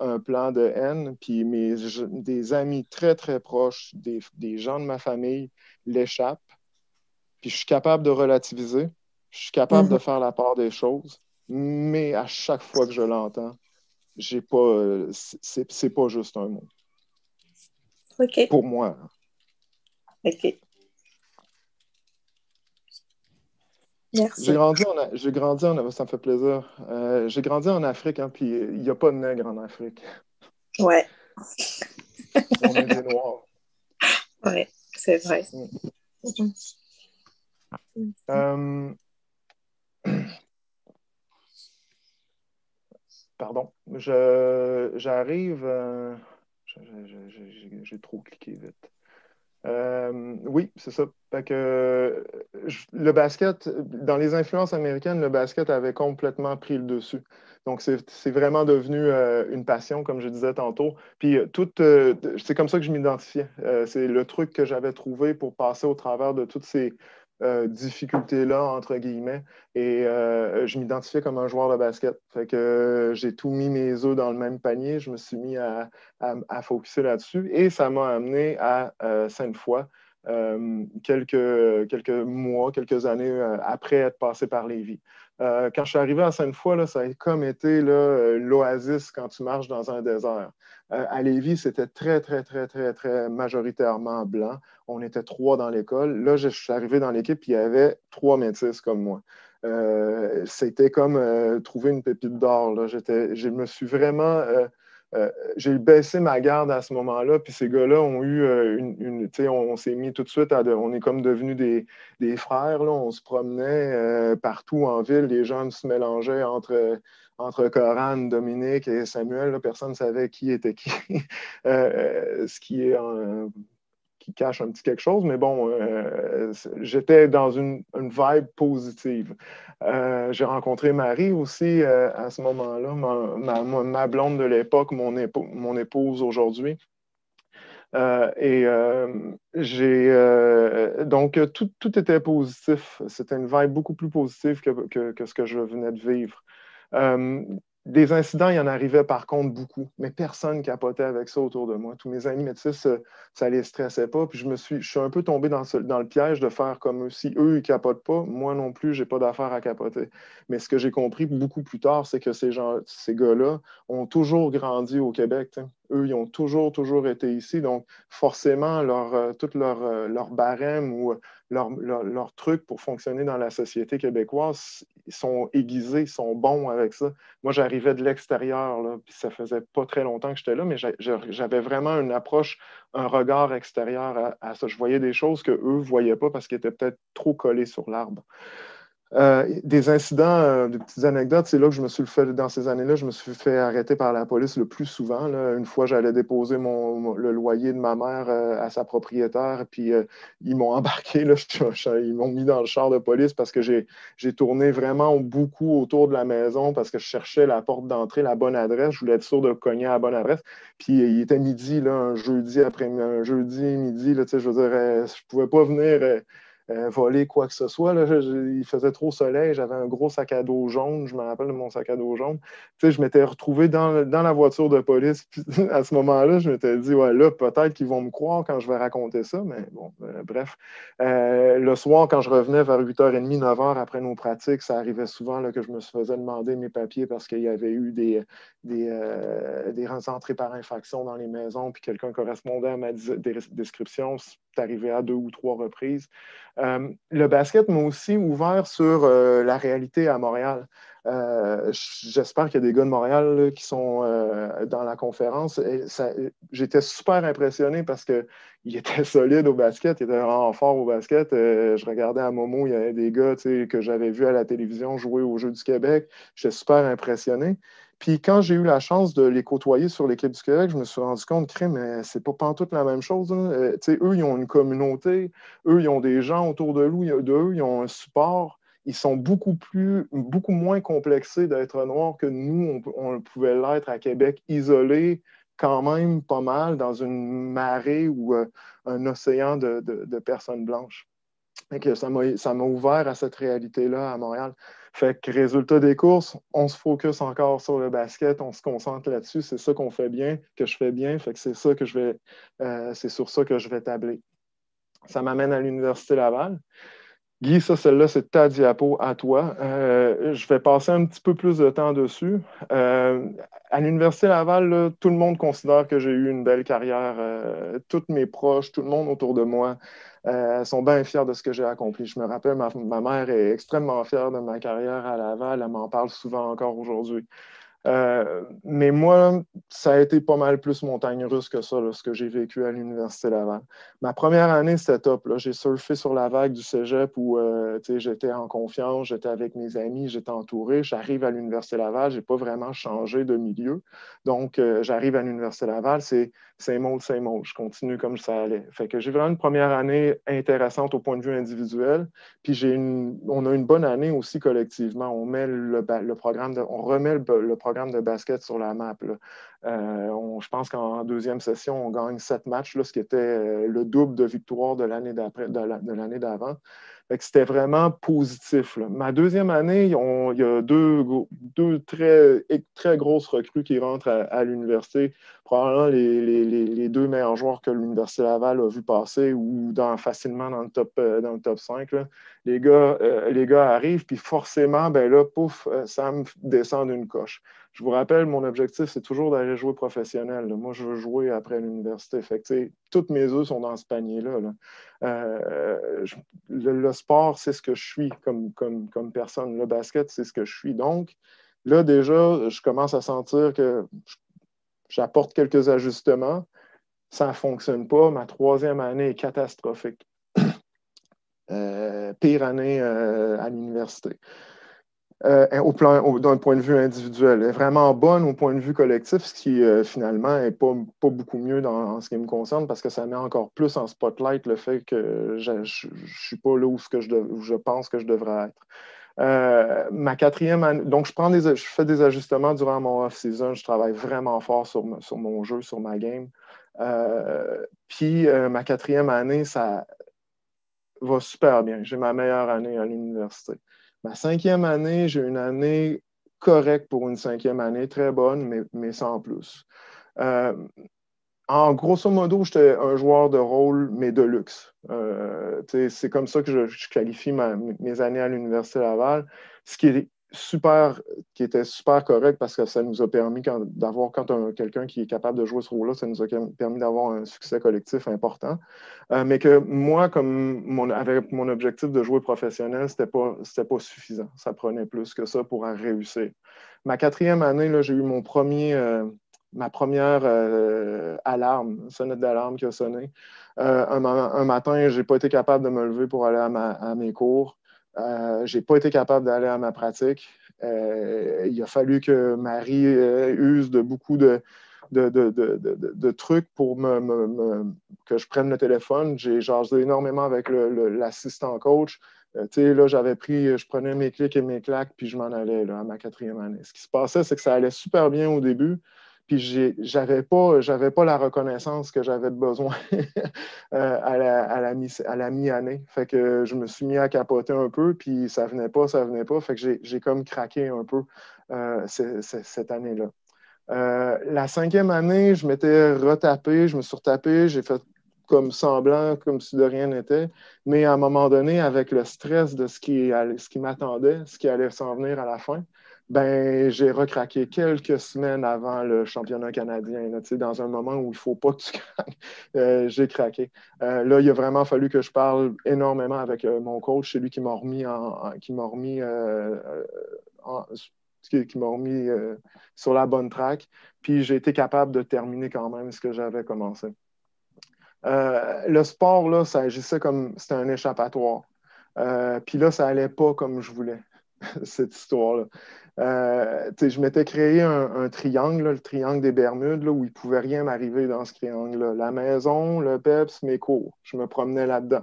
un plan de haine. Puis des amis très, très proches, des gens de ma famille l'échappent. Puis je suis capable de relativiser. Je suis capable de Mhm. faire la part des choses. Mais à chaque fois que je l'entends, j'ai pas, c'est pas juste un mot. OK. Pour moi. OK. Merci. J'ai grandi ça me fait plaisir. J'ai grandi en Afrique, hein, puis il n'y a pas de nègres en Afrique. Ouais. On est des Noirs. Ouais, c'est vrai. Mm. Euh, pardon. J'arrive. J'ai trop cliqué vite. Oui, c'est ça. Fait que, le basket, dans les influences américaines, le basket avait complètement pris le dessus. Donc, c'est vraiment devenu une passion, comme je disais tantôt. Puis, c'est comme ça que je m'identifiais. C'est le truc que j'avais trouvé pour passer au travers de toutes ces difficultés-là, entre guillemets. Et je m'identifiais comme un joueur de basket. Fait que j'ai tout mis mes œufs dans le même panier. Je me suis mis à focuser là-dessus. Et ça m'a amené à Sainte-Foy quelques mois, quelques années après être passé par Lévis. Quand je suis arrivé à Sainte-Foy, là, ça a comme été l'oasis quand tu marches dans un désert. À Lévis, c'était très, très, très, très, très majoritairement blanc. On était 3 dans l'école. Là, je suis arrivé dans l'équipe, il y avait 3 métis comme moi. C'était comme trouver une pépite d'or. Là. Je me suis vraiment j'ai baissé ma garde à ce moment-là, puis ces gars-là ont eu on s'est mis tout de suite on est comme devenus des frères, là, on se promenait partout en ville, les jeunes se mélangeaient entre Coran, Dominique et Samuel, là, personne ne savait qui était qui, ce qui est qui cache un petit quelque chose, mais bon, j'étais dans une vibe positive. J'ai rencontré Marie aussi à ce moment-là, ma blonde de l'époque, mon épouse aujourd'hui. Donc, tout était positif. C'était une vibe beaucoup plus positive que ce que je venais de vivre. Euh, des incidents, il y en arrivait par contre beaucoup, mais personne ne capotait avec ça autour de moi. Tous mes amis métis, ça ne les stressait pas. Puis je suis un peu tombé dans le piège de faire comme eux. Si eux, ils ne capotent pas, moi non plus, je n'ai pas d'affaire à capoter. Mais ce que j'ai compris beaucoup plus tard, c'est que ces gars-là ont toujours grandi au Québec. T'sais. Eux, ils ont toujours été ici. Donc, forcément, tout leur barème ou leur truc pour fonctionner dans la société québécoise, ils sont aiguisés, ils sont bons avec ça. Moi, j'arrivais de l'extérieur, là, puis ça faisait pas très longtemps que j'étais là, mais j'avais vraiment une approche, un regard extérieur à ça. Je voyais des choses qu'eux ne voyaient pas parce qu'ils étaient peut-être trop collés sur l'arbre. Des incidents, des petites anecdotes, c'est là que je me suis fait, dans ces années-là, je me suis fait arrêter par la police le plus souvent. Là. Une fois, j'allais déposer le loyer de ma mère à sa propriétaire, puis ils m'ont embarqué, là, ils m'ont mis dans le char de police parce que j'ai tourné vraiment beaucoup autour de la maison parce que je cherchais la porte d'entrée, la bonne adresse. Je voulais être sûr de cogner à la bonne adresse. Puis il était midi, là, un jeudi midi, là, je veux dire, je ne pouvais pas venir. Voler quoi que ce soit. Là. Il faisait trop soleil, j'avais un gros sac à dos jaune, je me rappelle de mon sac à dos jaune. Tu sais, je m'étais retrouvé dans la voiture de police. Puis, à ce moment-là, je m'étais dit, ouais, là, peut-être qu'ils vont me croire quand je vais raconter ça, mais bon, bref. Le soir, quand je revenais vers 8h30, 9h après nos pratiques, ça arrivait souvent là, que je me faisais demander mes papiers parce qu'il y avait eu des entrées par infraction dans les maisons, puis quelqu'un correspondait à ma description. C'est arrivé à 2 ou 3 reprises. Le basket m'a aussi ouvert sur la réalité à Montréal. J'espère qu'il y a des gars de Montréal là, qui sont dans la conférence. J'étais super impressionné parce qu'il était solide au basket, il était vraiment fort au basket. Je regardais à Momo, il y avait des gars que j'avais vus à la télévision jouer aux Jeux du Québec. J'étais super impressionné. Puis quand j'ai eu la chance de les côtoyer sur l'équipe du Québec, je me suis rendu compte que mais c'est pas pantoute la même chose. Hein. Eux, ils ont une communauté, eux, ils ont des gens autour d'eux, ils ont un support. Ils sont beaucoup moins complexés d'être noirs que nous, on pouvait l'être à Québec, isolés quand même pas mal dans une marée ou un océan de personnes blanches. Et que ça m'a ouvert à cette réalité-là à Montréal. Fait que résultat des courses, on se focus encore sur le basket, on se concentre là-dessus, c'est ça qu'on fait bien, que je fais bien, fait que c'est sur ça que je vais tabler. Ça m'amène à l'Université Laval. Guy, ça, celle-là, c'est ta diapo à toi. Je vais passer un petit peu plus de temps dessus. À l'Université Laval, là, tout le monde considère que j'ai eu une belle carrière. Tous mes proches, tout le monde autour de moi sont bien fiers de ce que j'ai accompli. Je me rappelle, ma mère est extrêmement fière de ma carrière à Laval. Elle m'en parle souvent encore aujourd'hui. Mais moi, ça a été pas mal plus montagne russe que ça, là, ce que j'ai vécu à l'Université Laval. Ma première année, c'était top. Là. J'ai surfé sur la vague du cégep où j'étais en confiance, j'étais avec mes amis, j'étais entouré. J'arrive à l'Université Laval, je n'ai pas vraiment changé de milieu. Donc, j'arrive à l'Université Laval, c'est same old, same old. Je continue comme ça allait. Fait que j'ai vraiment une première année intéressante au point de vue individuel. Puis on a une bonne année aussi collectivement. On met on remet le programme de basket sur la map. Je pense qu'en deuxième session, on gagne 7 matchs, là, ce qui était le double de victoire de l'année d'avant. C'était vraiment positif. Là. Ma deuxième année, il y a deux très, très grosses recrues qui rentrent à l'université. Probablement les 2 meilleurs joueurs que l'Université Laval a vu passer ou facilement dans le top 5. Là. Les gars arrivent, puis forcément, ben là, pouf, Sam descend d'une coche. Je vous rappelle, mon objectif, c'est toujours d'aller jouer professionnel. Là. Moi, je veux jouer après l'université. Fait que, toutes mes œufs sont dans ce panier-là. Là. Le sport, c'est ce que je suis comme personne. Le basket, c'est ce que je suis. Donc, là, déjà, je commence à sentir que j'apporte quelques ajustements. Ça ne fonctionne pas. Ma troisième année est catastrophique. Pire année à l'université. D'un point de vue individuel. Elle est vraiment bonne au point de vue collectif, ce qui finalement n'est pas beaucoup mieux en ce qui me concerne parce que ça met encore plus en spotlight le fait que je ne suis pas là où je pense que je devrais être. Ma quatrième année, donc je fais des ajustements durant mon off-season, je travaille vraiment fort sur mon jeu, sur ma game. Puis ma quatrième année, ça va super bien. J'ai ma meilleure année à l'université. Ma cinquième année, j'ai une année correcte pour une cinquième année, très bonne, mais sans plus. En grosso modo, j'étais un joueur de rôle, mais de luxe. C'est comme ça que je qualifie mes années à l'Université Laval, ce qui était super correct parce que ça nous a permis, quand quelqu'un qui est capable de jouer ce rôle-là, ça nous a permis d'avoir un succès collectif important. Mais que moi, avec mon objectif de jouer professionnel, c'était pas suffisant. Ça prenait plus que ça pour réussir. Ma quatrième année, là, j'ai eu ma première sonnette d'alarme qui a sonné. Un matin, je n'ai pas été capable de me lever pour aller à mes cours. Je n'ai pas été capable d'aller à ma pratique. Il a fallu que Marie use de beaucoup de trucs pour que je prenne le téléphone. J'ai jasé énormément avec l'assistant coach. Là, je prenais mes clics et mes claques, puis je m'en allais là, à ma 4e année. Ce qui se passait, c'est que ça allait super bien au début, puis j'avais pas la reconnaissance que j'avais besoin à la mi-année. Fait que je me suis mis à capoter un peu, puis ça venait pas. Fait que j'ai comme craqué un peu cette année-là. La 5e année, je m'étais retapé, je me suis retapé, j'ai fait comme semblant, comme si de rien n'était. Mais à un moment donné, avec le stress de ce qui m'attendait, ce qui allait s'en venir à la fin, ben, j'ai recraqué quelques semaines avant le championnat canadien, là, dans un moment où il ne faut pas que tu craques. J'ai craqué. Là, il a vraiment fallu que je parle énormément avec mon coach. C'est lui qui m'a remis sur la bonne track. Puis j'ai été capable de terminer quand même ce que j'avais commencé. Le sport, là, ça agissait comme c'était un échappatoire. Puis là, ça n'allait pas comme je voulais, cette histoire-là. Je m'étais créé un triangle, là, le triangle des Bermudes, là, où il ne pouvait rien m'arriver dans ce triangle-là. La maison, le PEPS, mes cours. Je me promenais là-dedans.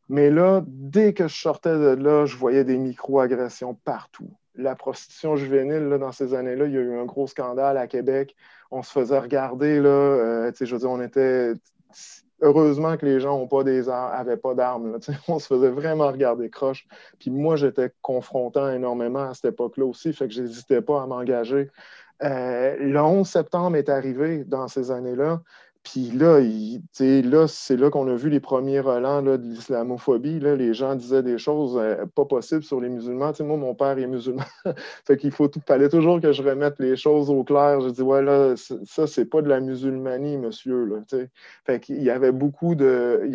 Mais là, dès que je sortais de là, je voyais des micro-agressions partout. La prostitution juvénile, là, dans ces années-là, il y a eu un gros scandale à Québec. On se faisait regarder, là, je veux dire, on était... Heureusement que les gens n'avaient pas d'armes. Là, on se faisait vraiment regarder croche. Puis moi, j'étais confrontant énormément à cette époque-là aussi, fait que je n'hésitais pas à m'engager. Le 11 septembre est arrivé dans ces années-là. Puis là, c'est là qu'on a vu les premiers relents là, de l'islamophobie. Là. Les gens disaient des choses pas possibles sur les musulmans. Moi, mon père est musulman. Fait qu'il fallait toujours que je remette les choses au clair. Je dis, ouais, là, ça, c'est pas de la musulmanie, monsieur. Là, fait qu'il y avait beaucoup de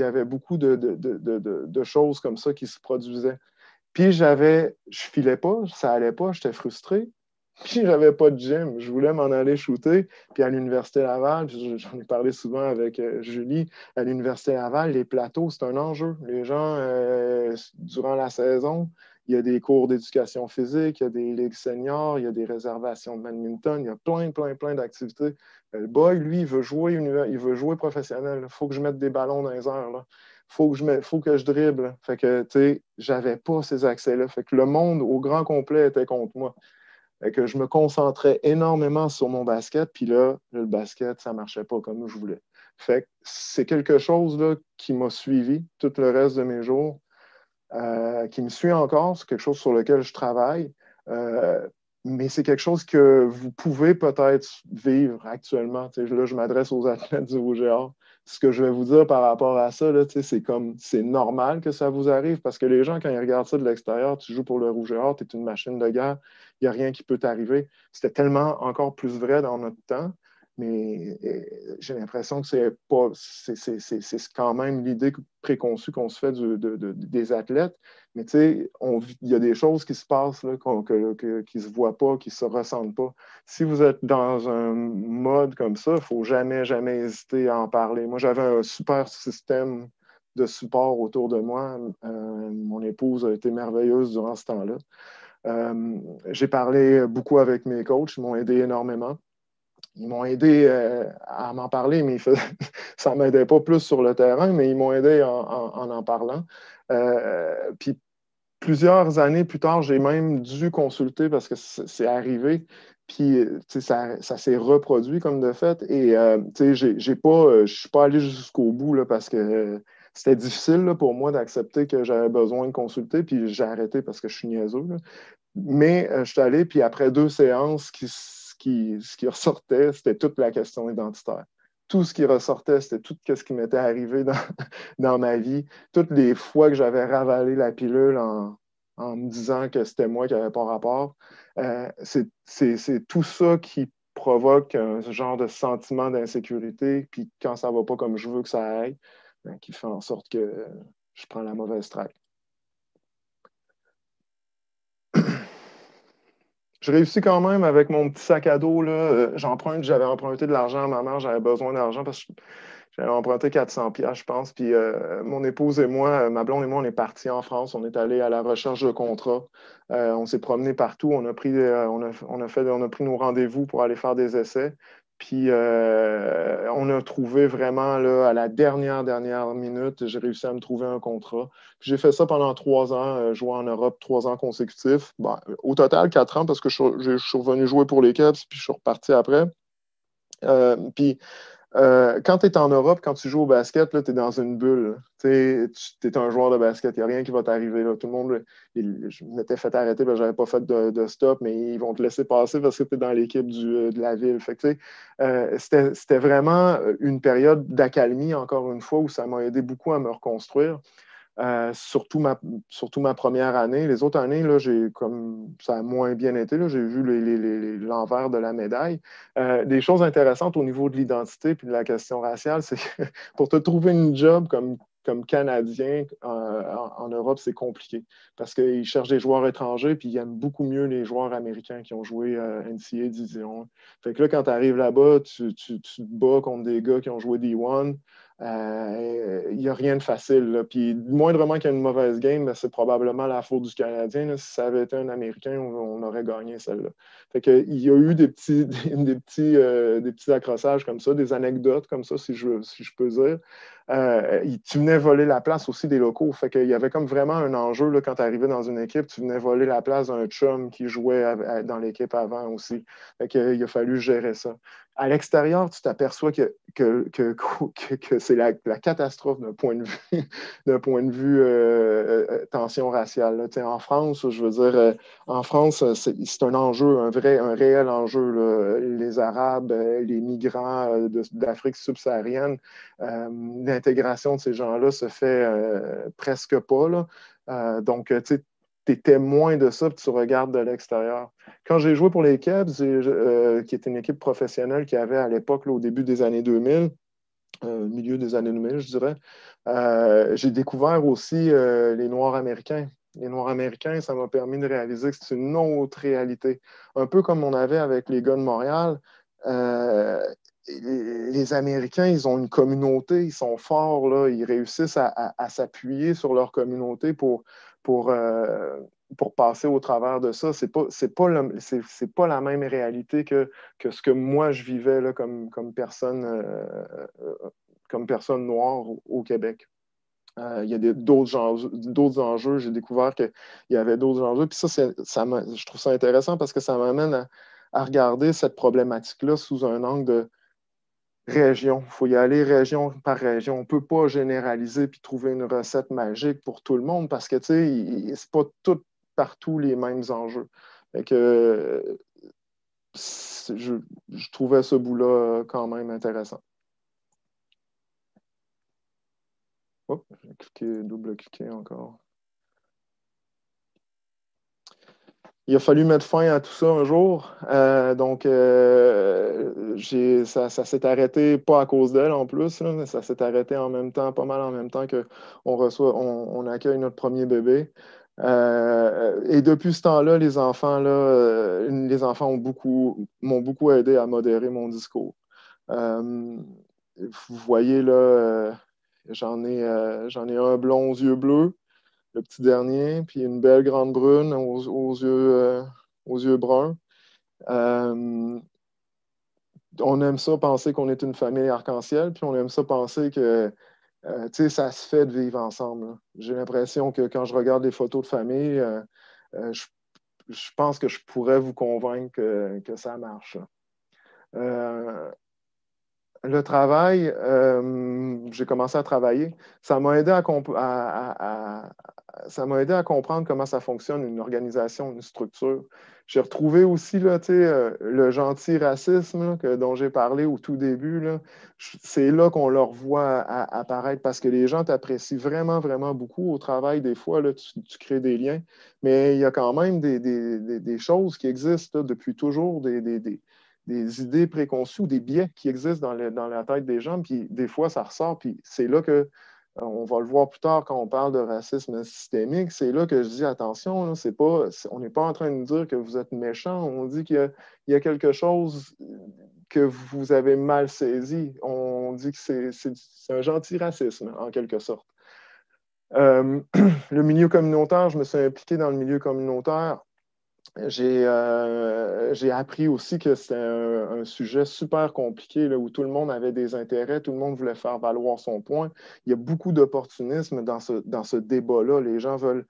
choses comme ça qui se produisaient. Puis je filais pas, ça allait pas, j'étais frustré. Puis j'avais pas de gym. Je voulais m'en aller shooter. Puis à l'Université Laval, j'en ai parlé souvent avec Julie, à l'Université Laval, les plateaux, c'est un enjeu. Les gens, durant la saison, il y a des cours d'éducation physique, il y a des ligues seniors, il y a des réservations de badminton, il y a plein d'activités. Le boy, lui, il veut jouer professionnel. Il faut que je mette des ballons dans les airs. Là. Faut que je dribble. Fait que, tu sais, j'avais pas ces accès-là. Fait que le monde au grand complet était contre moi. Fait que je me concentrais énormément sur mon basket, puis là, le basket, ça ne marchait pas comme je voulais. Fait que c'est quelque chose là, qui m'a suivi tout le reste de mes jours, qui me suit encore, c'est quelque chose sur lequel je travaille, mais c'est quelque chose que vous pouvez peut-être vivre actuellement. Là, je m'adresse aux athlètes du Rouge et Or. Ce que je vais vous dire par rapport à ça, là, c'est normal que ça vous arrive parce que les gens, quand ils regardent ça de l'extérieur, tu joues pour le Rouge et Or, tu es une machine de guerre, il n'y a rien qui peut t'arriver. C'était tellement encore plus vrai dans notre temps, mais j'ai l'impression que c'est quand même l'idée préconçue qu'on se fait des athlètes. Mais tu sais, il y a des choses qui se passent là, qui ne se voient pas, qui ne se ressentent pas. Si vous êtes dans un mode comme ça, il ne faut jamais hésiter à en parler. Moi, j'avais un super système de support autour de moi. Mon épouse a été merveilleuse durant ce temps-là. J'ai parlé beaucoup avec mes coachs, ils m'ont aidé énormément. Ils m'ont aidé à m'en parler, mais ça ne m'aidait pas plus sur le terrain, mais ils m'ont aidé en parlant. Puis plusieurs années plus tard, j'ai même dû consulter parce que c'est arrivé. Puis ça s'est reproduit comme de fait. Et je ne suis pas allé jusqu'au bout là, parce que c'était difficile là, pour moi d'accepter que j'avais besoin de consulter. Puis j'ai arrêté parce que je suis niaiseux. Là. Mais je suis allé, puis après 2 séances, ce qui ressortait, c'était toute la question identitaire. Tout ce qui ressortait, c'était tout ce qui m'était arrivé dans ma vie. Toutes les fois que j'avais ravalé la pilule en me disant que c'était moi qui n'avais pas rapport. C'est tout ça qui provoque un genre de sentiment d'insécurité, puis quand ça ne va pas comme je veux que ça aille, qui fait en sorte que je prends la mauvaise track. Je réussis quand même avec mon petit sac à dos. Là, j'avais emprunté de l'argent à ma mère, j'avais besoin d'argent parce que J'avais emprunté 400 piastres, je pense. Puis mon épouse et moi, ma blonde et moi, on est partis en France. On est allés à la recherche de contrats. On s'est promené partout. On a pris nos rendez-vous pour aller faire des essais. Puis on a trouvé vraiment là, à la dernière minute, j'ai réussi à me trouver un contrat. Puis j'ai fait ça pendant 3 ans, joué en Europe 3 ans consécutifs. Bon, au total, 4 ans parce que je suis revenu jouer pour les Caps, puis je suis reparti après. Puis quand tu es en Europe, quand tu joues au basket, tu es dans une bulle. Tu es un joueur de basket, il n'y a rien qui va t'arriver. Tout le monde, je m'étais fait arrêter parce que je n'avais pas fait de stop, mais ils vont te laisser passer parce que tu es dans l'équipe de la ville. Fait que, c'était vraiment une période d'accalmie, encore une fois, où ça m'a aidé beaucoup à me reconstruire. Surtout ma première année. Les autres années, là, ça a moins bien été. Là, j'ai vu l'envers de la médaille. Des choses intéressantes au niveau de l'identité et de la question raciale, c'est que pour te trouver une job comme Canadien en Europe, c'est compliqué parce qu'ils cherchent des joueurs étrangers puis ils aiment beaucoup mieux les joueurs américains qui ont joué NCAA Division. Fait que là, quand tu arrives là-bas, tu te bats contre des gars qui ont joué D1. Il n'y a rien de facile. Là. Puis, moindrement qu'il y ait une mauvaise game, ben, c'est probablement la faute du Canadien. Là. Si ça avait été un Américain, on aurait gagné celle-là. Fait que, il y a eu des petits accrochages comme ça, des anecdotes comme ça, si je peux dire. Tu venais voler la place aussi des locaux. Fait qu'il y avait comme vraiment un enjeu là, quand tu arrivais dans une équipe, tu venais voler la place d'un chum qui jouait dans l'équipe avant aussi. Fait qu'il a fallu gérer ça. À l'extérieur, tu t'aperçois que c'est la catastrophe d'un point de vue tension raciale. Là. En France, je veux dire, en France, c'est un enjeu, un réel enjeu. Là. Les Arabes, les migrants d'Afrique subsaharienne, l'intégration de ces gens-là se fait presque pas. Là. Donc, tu sais, tu es témoin de ça, puis tu regardes de l'extérieur. Quand j'ai joué pour les Cavs, qui était une équipe professionnelle qu'il y avait à l'époque, là, au début des années 2000, milieu des années 2000, je dirais, j'ai découvert aussi les Noirs américains. Les Noirs américains, ça m'a permis de réaliser que c'est une autre réalité. Un peu comme on avait avec les gars de Montréal, les Américains, ils ont une communauté, ils sont forts, là, ils réussissent à s'appuyer sur leur communauté pour, pour passer au travers de ça. C'est pas la même réalité que ce que moi je vivais là, comme personne noire au Québec. Il y a d'autres enjeux. J'ai découvert qu'il y avait d'autres enjeux. Puis je trouve ça intéressant parce que ça m'amène à regarder cette problématique-là sous un angle de région. Il faut y aller région par région. On ne peut pas généraliser puis trouver une recette magique pour tout le monde parce que, tu sais, c'est pas tout partout les mêmes enjeux. Fait que, je trouvais ce bout-là quand même intéressant. Hop, j'ai double-cliqué encore. Il a fallu mettre fin à tout ça un jour. Donc, ça s'est arrêté, pas à cause d'elle en plus, là, mais ça s'est arrêté en même temps, pas mal en même temps on accueille notre premier bébé. Et depuis ce temps-là, les enfants m'ont beaucoup aidé à modérer mon discours. Vous voyez là, j'en ai un blond aux yeux bleus, le petit dernier, puis une belle grande brune aux yeux bruns. On aime ça penser qu'on est une famille arc-en-ciel, puis on aime ça penser que ça se fait de vivre ensemble. Là. J'ai l'impression que quand je regarde les photos de famille, je pense que je pourrais vous convaincre que ça marche. Le travail, j'ai commencé à travailler. Ça m'a aidé ça m'a aidé à comprendre comment ça fonctionne, une organisation, une structure. J'ai retrouvé aussi là, le gentil racisme là, dont j'ai parlé au tout début. Là. C'est là qu'on le revoit apparaître parce que les gens t'apprécient vraiment, vraiment beaucoup au travail. Des fois, là, tu crées des liens, mais il y a quand même des choses qui existent là, depuis toujours, des idées préconçues ou des biais qui existent dans la tête des gens, puis des fois, ça ressort, puis c'est là que, on va le voir plus tard quand on parle de racisme systémique, c'est là que je dis, attention, là, on n'est pas en train de dire que vous êtes méchant, on dit qu'il y a quelque chose que vous avez mal saisi. on dit que c'est un gentil racisme, en quelque sorte. Le milieu communautaire, je me suis impliqué dans le milieu communautaire. J'ai appris aussi que c'était un sujet super compliqué là, où tout le monde avait des intérêts, tout le monde voulait faire valoir son point. Il y a beaucoup d'opportunisme dans ce débat-là. Les gens veulent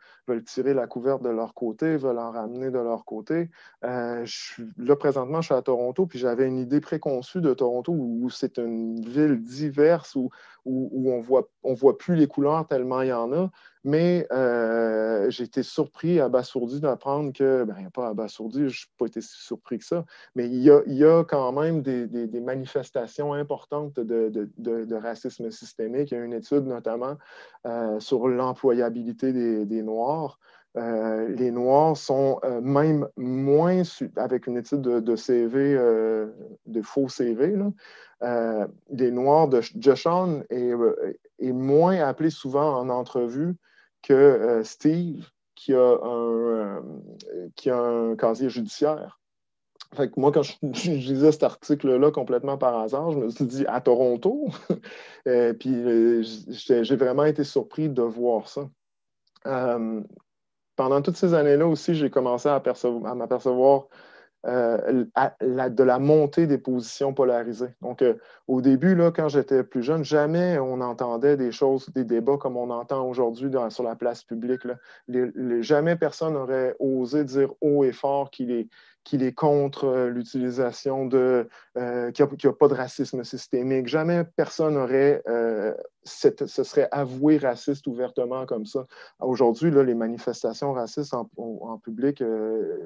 tirer la couverte de leur côté, veulent en ramener de leur côté. Là, présentement, je suis à Toronto, puis j'avais une idée préconçue de Toronto où c'est une ville diverse, où on voit plus les couleurs tellement il y en a. Mais j'ai été surpris, abasourdi d'apprendre que, ben, pas abasourdi, je n'ai pas été si surpris que ça, mais il y a quand même des manifestations importantes de racisme systémique. Il y a une étude notamment sur l'employabilité des Noirs. Les Noirs sont même moins, avec une étude de CV, de faux CV, là, les Noirs de Joshon est moins appelé souvent en entrevue que Steve, qui a un casier judiciaire. Fait que moi, quand je lisais cet article-là complètement par hasard, je me suis dit à Toronto. Puis j'ai vraiment été surpris de voir ça. Pendant toutes ces années-là aussi, j'ai commencé à m'apercevoir de la montée des positions polarisées. Donc, au début, là, quand j'étais plus jeune, jamais on entendait des débats comme on entend aujourd'hui sur la place publique, là. Jamais personne n'aurait osé dire haut et fort qu'il est contre l'utilisation qu'il n'y a pas de racisme systémique. Jamais personne n'aurait se serait avoué raciste ouvertement comme ça. Aujourd'hui, là, les manifestations racistes en public, je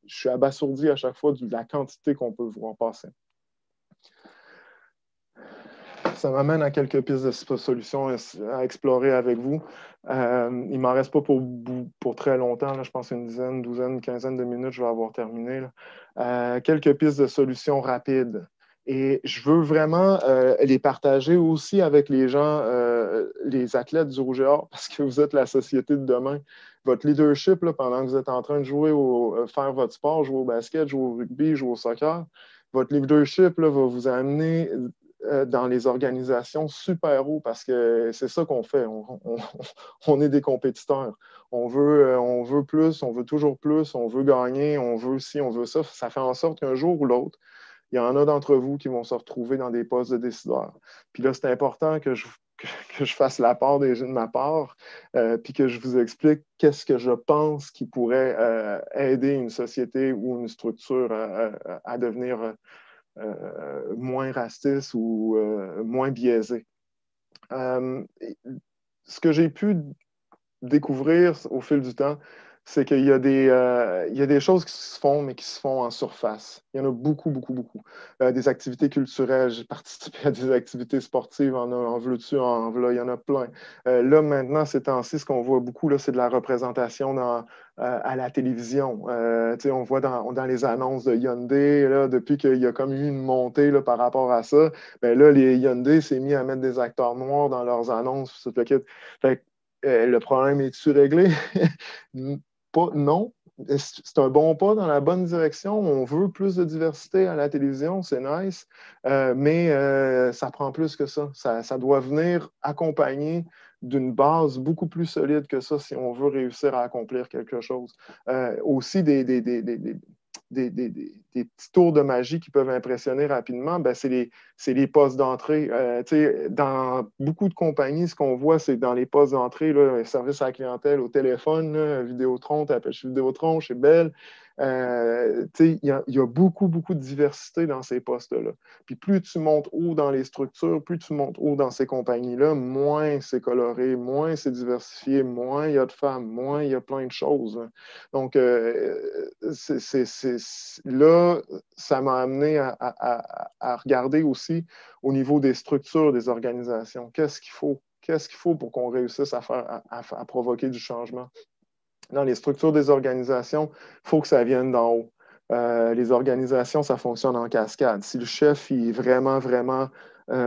suis abasourdi à chaque fois de la quantité qu'on peut voir passer. Ça m'amène à quelques pistes de solutions à explorer avec vous. Il ne m'en reste pas pour très longtemps. Là, je pense une dizaine, douzaine, quinzaine de minutes, je vais avoir terminé. Quelques pistes de solutions rapides. Et je veux vraiment les partager aussi avec les gens, les athlètes du Rouge et Or, parce que vous êtes la société de demain. Votre leadership, là, pendant que vous êtes en train de faire votre sport, jouer au basket, jouer au rugby, jouer au soccer, votre leadership là, va vous amener dans les organisations super haut parce que c'est ça qu'on fait. On est des compétiteurs. On veut plus, on veut toujours plus, on veut gagner, on veut ci, on veut ça. Ça fait en sorte qu'un jour ou l'autre, il y en a d'entre vous qui vont se retrouver dans des postes de décideurs. Puis là, c'est important que je fasse la part de ma part, puis que je vous explique qu'est-ce que je pense qui pourrait aider une société ou une structure à devenir moins raciste ou moins biaisé. Ce que j'ai pu découvrir au fil du temps, c'est qu'il y a des choses qui se font, mais qui se font en surface. Il y en a beaucoup, beaucoup, beaucoup. Des activités culturelles, j'ai participé à des activités sportives, en veux-tu, en voilà, il y en a plein. Là, maintenant, ces temps-ci, ce qu'on voit beaucoup, là, c'est de la représentation à la télévision. On voit dans les annonces de Hyundai, là, depuis qu'il y a comme eu une montée là, par rapport à ça, ben là, les Hyundai s'est mis à mettre des acteurs noirs dans leurs annonces. Fait le problème est-tu réglé? Non. C'est un bon pas dans la bonne direction. On veut plus de diversité à la télévision, c'est nice, mais ça prend plus que ça. Ça doit venir accompagner d'une base beaucoup plus solide que ça si on veut réussir à accomplir quelque chose. Aussi, des petits tours de magie qui peuvent impressionner rapidement, ben, c'est les postes d'entrée. Dans beaucoup de compagnies, ce qu'on voit, c'est dans les postes d'entrée, là, service à la clientèle au téléphone, là, Vidéotron, t'appelles chez Vidéotron, chez Bell. Il y a beaucoup, beaucoup de diversité dans ces postes-là. Puis plus tu montes haut dans les structures, plus tu montes haut dans ces compagnies-là, moins c'est coloré, moins c'est diversifié, moins il y a de femmes, moins il y a plein de choses. Donc, là, ça m'a amené à regarder aussi au niveau des structures des organisations. Qu'est-ce qu'il faut? Qu'est-ce qu'il faut pour qu'on réussisse à provoquer du changement? Dans les structures des organisations, il faut que ça vienne d'en haut. Les organisations, ça fonctionne en cascade. Si le chef il est vraiment, vraiment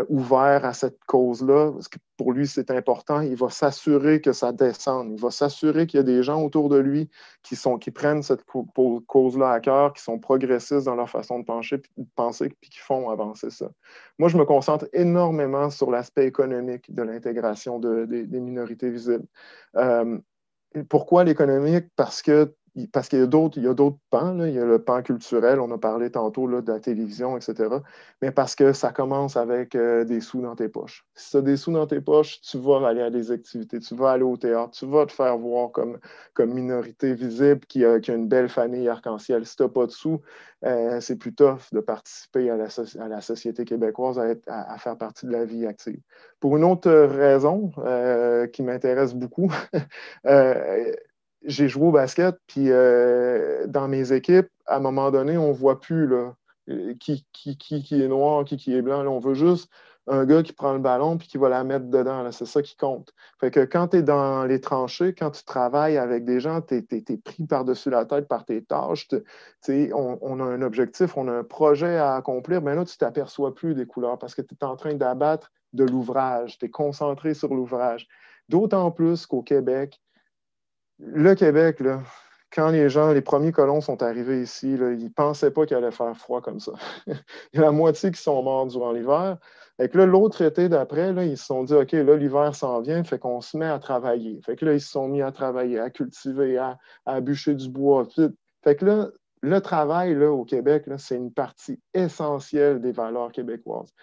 ouvert à cette cause-là, parce que pour lui, c'est important. Il va s'assurer que ça descende. Il va s'assurer qu'il y a des gens autour de lui qui prennent cette cause-là à cœur, qui sont progressistes dans leur façon de penser, puis qui font avancer ça. Moi, je me concentre énormément sur l'aspect économique de l'intégration des minorités visibles. Pourquoi l'économique? Parce qu'il y a d'autres pans, là. Il y a le pan culturel, on a parlé tantôt là, de la télévision, etc. Mais parce que ça commence avec des sous dans tes poches. Si tu as des sous dans tes poches, tu vas aller à des activités, tu vas aller au théâtre, tu vas te faire voir comme minorité visible qui a une belle famille arc-en-ciel. Si tu n'as pas de sous, c'est plus tough de participer à la société québécoise, à faire partie de la vie active. Pour une autre raison qui m'intéresse beaucoup, j'ai joué au basket, puis dans mes équipes, à un moment donné, on ne voit plus là, qui est noir, qui est blanc. Là, on veut juste un gars qui prend le ballon puis qui va la mettre dedans. Là, c'est ça qui compte. Fait que quand tu es dans les tranchées, quand tu travailles avec des gens, tu es pris par-dessus la tête par tes tâches. On a un objectif, on a un projet à accomplir. Mais là, tu ne t'aperçois plus des couleurs parce que tu es en train d'abattre de l'ouvrage. Tu es concentré sur l'ouvrage. D'autant plus qu'au Québec, le Québec, là, quand les premiers colons sont arrivés ici, là, ils ne pensaient pas qu'il allait faire froid comme ça. Il y a la moitié qui sont morts durant l'hiver. Et que là, l'autre été d'après, là, ils se sont dit, OK, là, l'hiver s'en vient, fait qu'on se met à travailler. Fait que là, ils se sont mis à travailler, à cultiver, à bûcher du bois. Fait que là, le travail là, au Québec, là, c'est une partie essentielle des valeurs québécoises.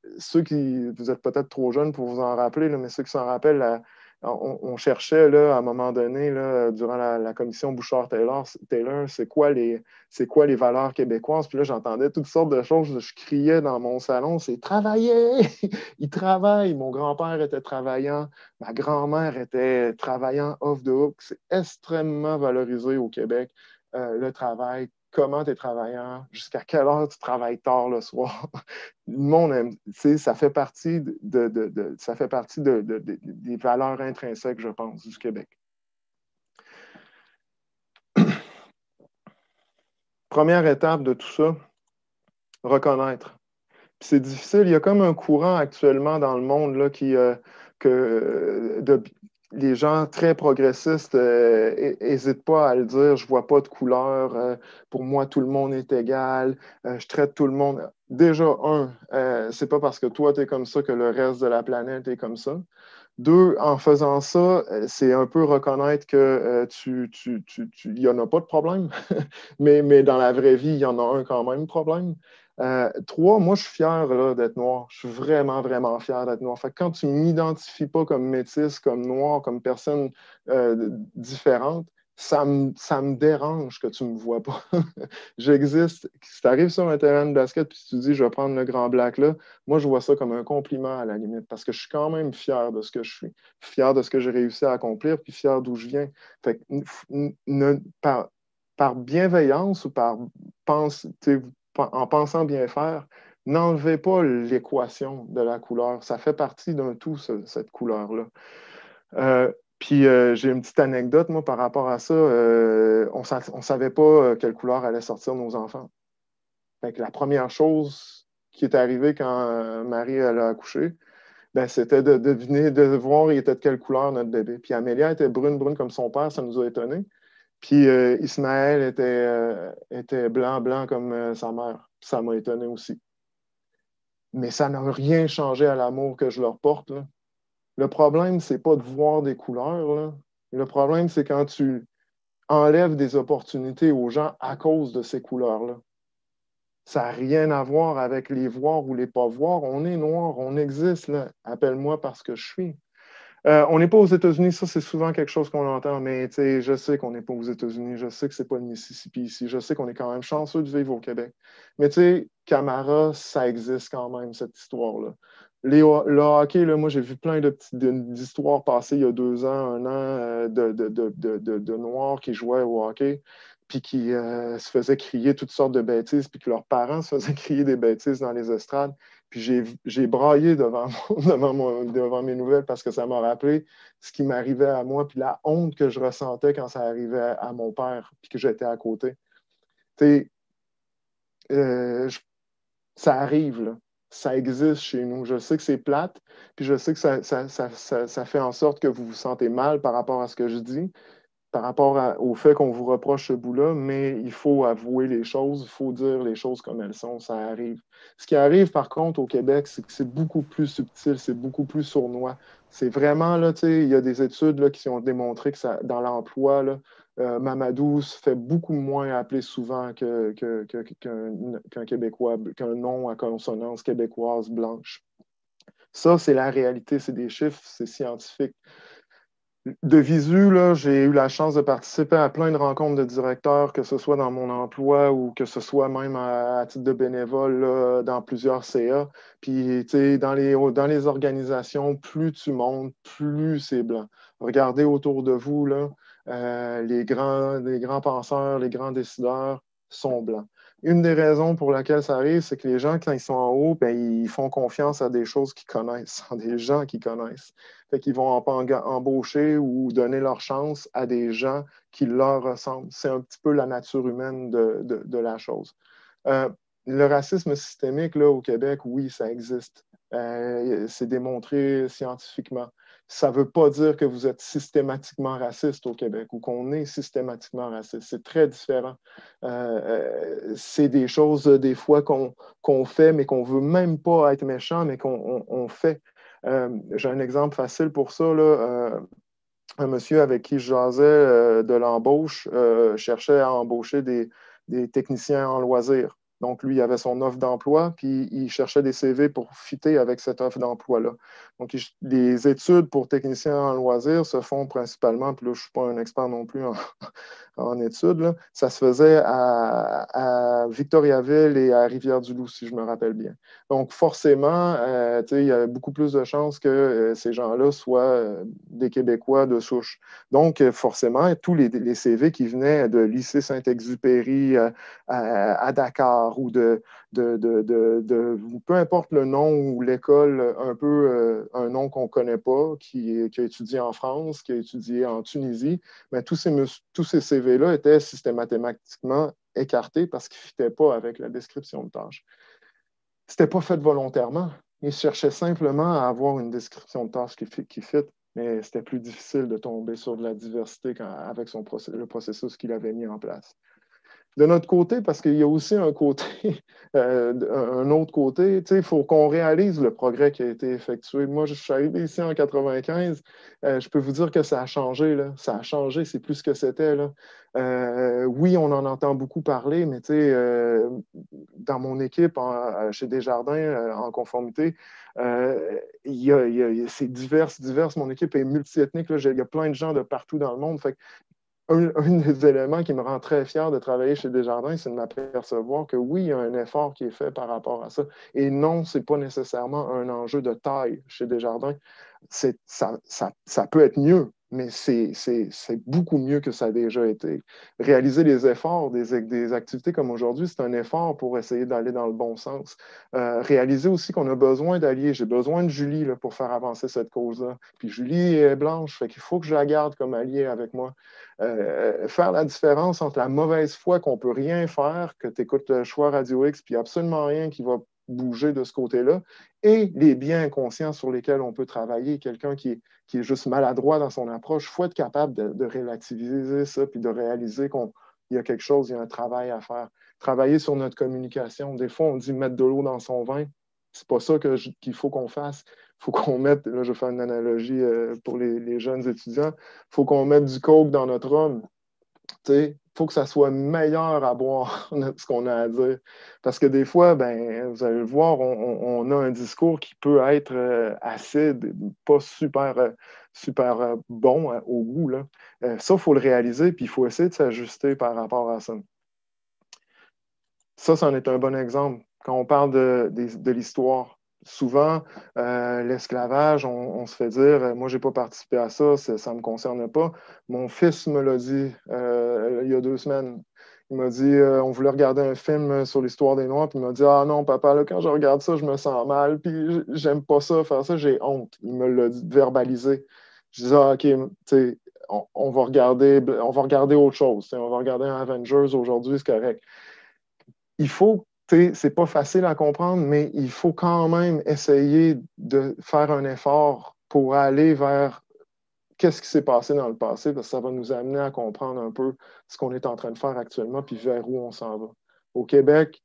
Vous êtes peut-être trop jeunes pour vous en rappeler, là, mais ceux qui s'en rappellent, on cherchait là, à un moment donné, là, durant la commission Bouchard-Taylor, c'est quoi les valeurs québécoises? Puis là, j'entendais toutes sortes de choses. Je criais dans mon salon, c'est travailler! Ils travaillent! Mon grand-père était travaillant, ma grand-mère était travaillant off the hook. C'est extrêmement valorisé au Québec, le travail. Comment tu es travaillant? Jusqu'à quelle heure tu travailles tard le soir? Le monde aime, ça fait partie des valeurs intrinsèques, je pense, du Québec. Première étape de tout ça, reconnaître. Puis c'est difficile, il y a comme un courant actuellement dans le monde là, les gens très progressistes n'hésitent pas à le dire, je ne vois pas de couleur, pour moi tout le monde est égal, je traite tout le monde. Déjà, c'est pas parce que toi tu es comme ça que le reste de la planète est comme ça. Deux, en faisant ça, c'est un peu reconnaître que il n'y en a pas de problème, mais dans la vraie vie, il y en a un quand même problème. Trois, moi, je suis fier là, d'être noir. Je suis vraiment, vraiment fier d'être noir. Fait que quand tu ne m'identifies pas comme métisse, comme noir, comme personne différente, ça me dérange que tu ne me vois pas. J'existe. Si tu arrives sur un terrain de basket puis tu dis je vais prendre le grand black là, moi je vois ça comme un compliment à la limite parce que je suis quand même fier de ce que je suis, fier de ce que j'ai réussi à accomplir puis fier d'où je viens. Fait que, par bienveillance ou en pensant bien faire, n'enlevez pas l'équation de la couleur. Ça fait partie d'un tout, cette couleur-là. Puis j'ai une petite anecdote, moi, par rapport à ça. On ne savait pas quelle couleur allait sortir nos enfants. Fait que la première chose qui est arrivée quand Marie elle a accouché, ben, c'était de deviner, de voir il était de quelle couleur notre bébé. Puis Amélia était brune comme son père, ça nous a étonnés. Puis Ismaël était blanc comme sa mère. Ça m'a étonné aussi. Mais ça n'a rien changé à l'amour que je leur porte, là. Le problème, c'est pas de voir des couleurs, là. Le problème, c'est quand tu enlèves des opportunités aux gens à cause de ces couleurs-là. Ça n'a rien à voir avec les voir ou les pas voir. On est noir, on existe, là. Appelle-moi parce que je suis. On n'est pas aux États-Unis, ça c'est souvent quelque chose qu'on entend, mais je sais qu'on n'est pas aux États-Unis, je sais que c'est pas le Mississippi ici, je sais qu'on est quand même chanceux de vivre au Québec. Mais Camara, ça existe quand même, cette histoire-là. Le hockey, là, moi j'ai vu plein d'histoires passées il y a 2 ans, 1 an, de Noirs qui jouaient au hockey, puis qui se faisaient crier toutes sortes de bêtises, puis que leurs parents se faisaient crier des bêtises dans les estrades. Puis j'ai braillé devant mes nouvelles parce que ça m'a rappelé ce qui m'arrivait à moi, puis la honte que je ressentais quand ça arrivait à mon père, puis que j'étais à côté. Tu sais, ça arrive, là. ça existe chez nous. Je sais que c'est plate, puis je sais que ça fait en sorte que vous vous sentez mal par rapport à ce que je dis, par rapport au fait qu'on vous reproche ce bout-là, mais il faut avouer les choses, il faut dire les choses comme elles sont, ça arrive. Ce qui arrive, par contre, au Québec, c'est que c'est beaucoup plus subtil, c'est beaucoup plus sournois. C'est vraiment, là, tu sais, il y a des études là, qui ont démontré que ça, dans l'emploi, là, Mamadou se fait beaucoup moins appeler souvent qu'un Québécois, qu'un nom à consonance québécoise blanche. Ça, c'est la réalité, c'est des chiffres, c'est scientifique. De visu, là, j'ai eu la chance de participer à plein de rencontres de directeurs, que ce soit dans mon emploi ou que ce soit même à titre de bénévole là, dans plusieurs CA. Puis, tu sais, dans les organisations, plus tu montes, plus c'est blanc. Regardez autour de vous, là, les grands penseurs, les grands décideurs sont blancs. Une des raisons pour laquelle ça arrive, c'est que les gens, quand ils sont en haut, ben, ils font confiance à des choses qu'ils connaissent, à des gens qu'ils connaissent. Fait qu'ils vont embaucher ou donner leur chance à des gens qui leur ressemblent. C'est un petit peu la nature humaine de la chose. Euh, le racisme systémique, là, au Québec, oui, ça existe. C'est démontré scientifiquement. Ça ne veut pas dire que vous êtes systématiquement raciste au Québec ou qu'on est systématiquement raciste. C'est très différent. C'est des choses, des fois, qu'on fait, mais qu'on ne veut même pas être méchant, mais qu'on fait. J'ai un exemple facile pour ça. Là. Un monsieur avec qui je jasais de l'embauche cherchait à embaucher des techniciens en loisirs. Donc, lui, il avait son offre d'emploi, puis il cherchait des CV pour fitter avec cette offre d'emploi-là. Donc, les études pour techniciens en loisirs se font principalement, puis là, je ne suis pas un expert non plus en études, là. Ça se faisait à Victoriaville et à Rivière-du-Loup, si je me rappelle bien. Donc, forcément, il y a beaucoup plus de chances que ces gens-là soient des Québécois de souche. Donc, forcément, tous les CV qui venaient de lycée Saint-Exupéry à Dakar ou peu importe le nom ou l'école, un peu un nom qu'on ne connaît pas, qui a étudié en France, qui a étudié en Tunisie, mais tous ces CV-là étaient systématiquement écartés parce qu'ils ne fitaient pas avec la description de tâche. Ce n'était pas fait volontairement. Ils cherchaient simplement à avoir une description de tâche qui fit, mais c'était plus difficile de tomber sur de la diversité avec le processus qu'il avait mis en place. De notre côté, parce qu'il y a aussi un côté, un autre côté, il faut qu'on réalise le progrès qui a été effectué. Moi, je suis arrivé ici en 95, je peux vous dire que ça a changé, là. Ça a changé, c'est plus ce que c'était, là. Oui, on en entend beaucoup parler, mais dans mon équipe chez Desjardins, en conformité, c'est divers. Mon équipe est multiethnique, là. Il y a plein de gens de partout dans le monde. Fait un des éléments qui me rend très fier de travailler chez Desjardins, c'est de m'apercevoir que oui, il y a un effort qui est fait par rapport à ça. Et non, ce n'est pas nécessairement un enjeu de taille chez Desjardins. Ça peut être mieux, mais c'est beaucoup mieux que ça a déjà été. Réaliser les efforts des activités comme aujourd'hui, c'est un effort pour essayer d'aller dans le bon sens. Réaliser aussi qu'on a besoin d'alliés. J'ai besoin de Julie là, pour faire avancer cette cause-là. Puis Julie est blanche, fait qu'il faut que je la garde comme alliée avec moi. Faire la différence entre la mauvaise foi qu'on ne peut rien faire, que tu écoutes le choix Radio X, puis absolument rien qui va bouger de ce côté-là, et les biens inconscients sur lesquels on peut travailler. Quelqu'un qui est juste maladroit dans son approche, il faut être capable de relativiser ça, puis de réaliser qu'il y a quelque chose, il y a un travail à faire. Travailler sur notre communication. Des fois, on dit mettre de l'eau dans son vin. C'est pas ça qu'il faut qu'on fasse. Il faut qu'on mette, là, je vais faire une analogie pour les jeunes étudiants, il faut qu'on mette du coke dans notre rhum. Il faut que ça soit meilleur à boire, ce qu'on a à dire. Parce que des fois, ben, vous allez le voir, on a un discours qui peut être acide, pas super bon au goût. Là. Ça, il faut le réaliser, puis il faut essayer de s'ajuster par rapport à ça. Ça, c'en est un bon exemple. Quand on parle de l'histoire, souvent, l'esclavage, on se fait dire, moi, je n'ai pas participé à ça, ça ne me concerne pas. Mon fils me l'a dit il y a 2 semaines. Il m'a dit, on voulait regarder un film sur l'histoire des Noirs, puis il m'a dit, ah non, papa, là, quand je regarde ça, je me sens mal, puis j'aime pas ça, faire ça, j'ai honte. Il me l'a verbalisé. Je disais, ah, OK, tu sais, on va regarder autre chose. On va regarder un Avengers aujourd'hui, c'est correct. Il faut, c'est pas facile à comprendre, mais il faut quand même essayer de faire un effort pour aller vers qu'est-ce qui s'est passé dans le passé, parce que ça va nous amener à comprendre un peu ce qu'on est en train de faire actuellement, puis vers où on s'en va. Au Québec,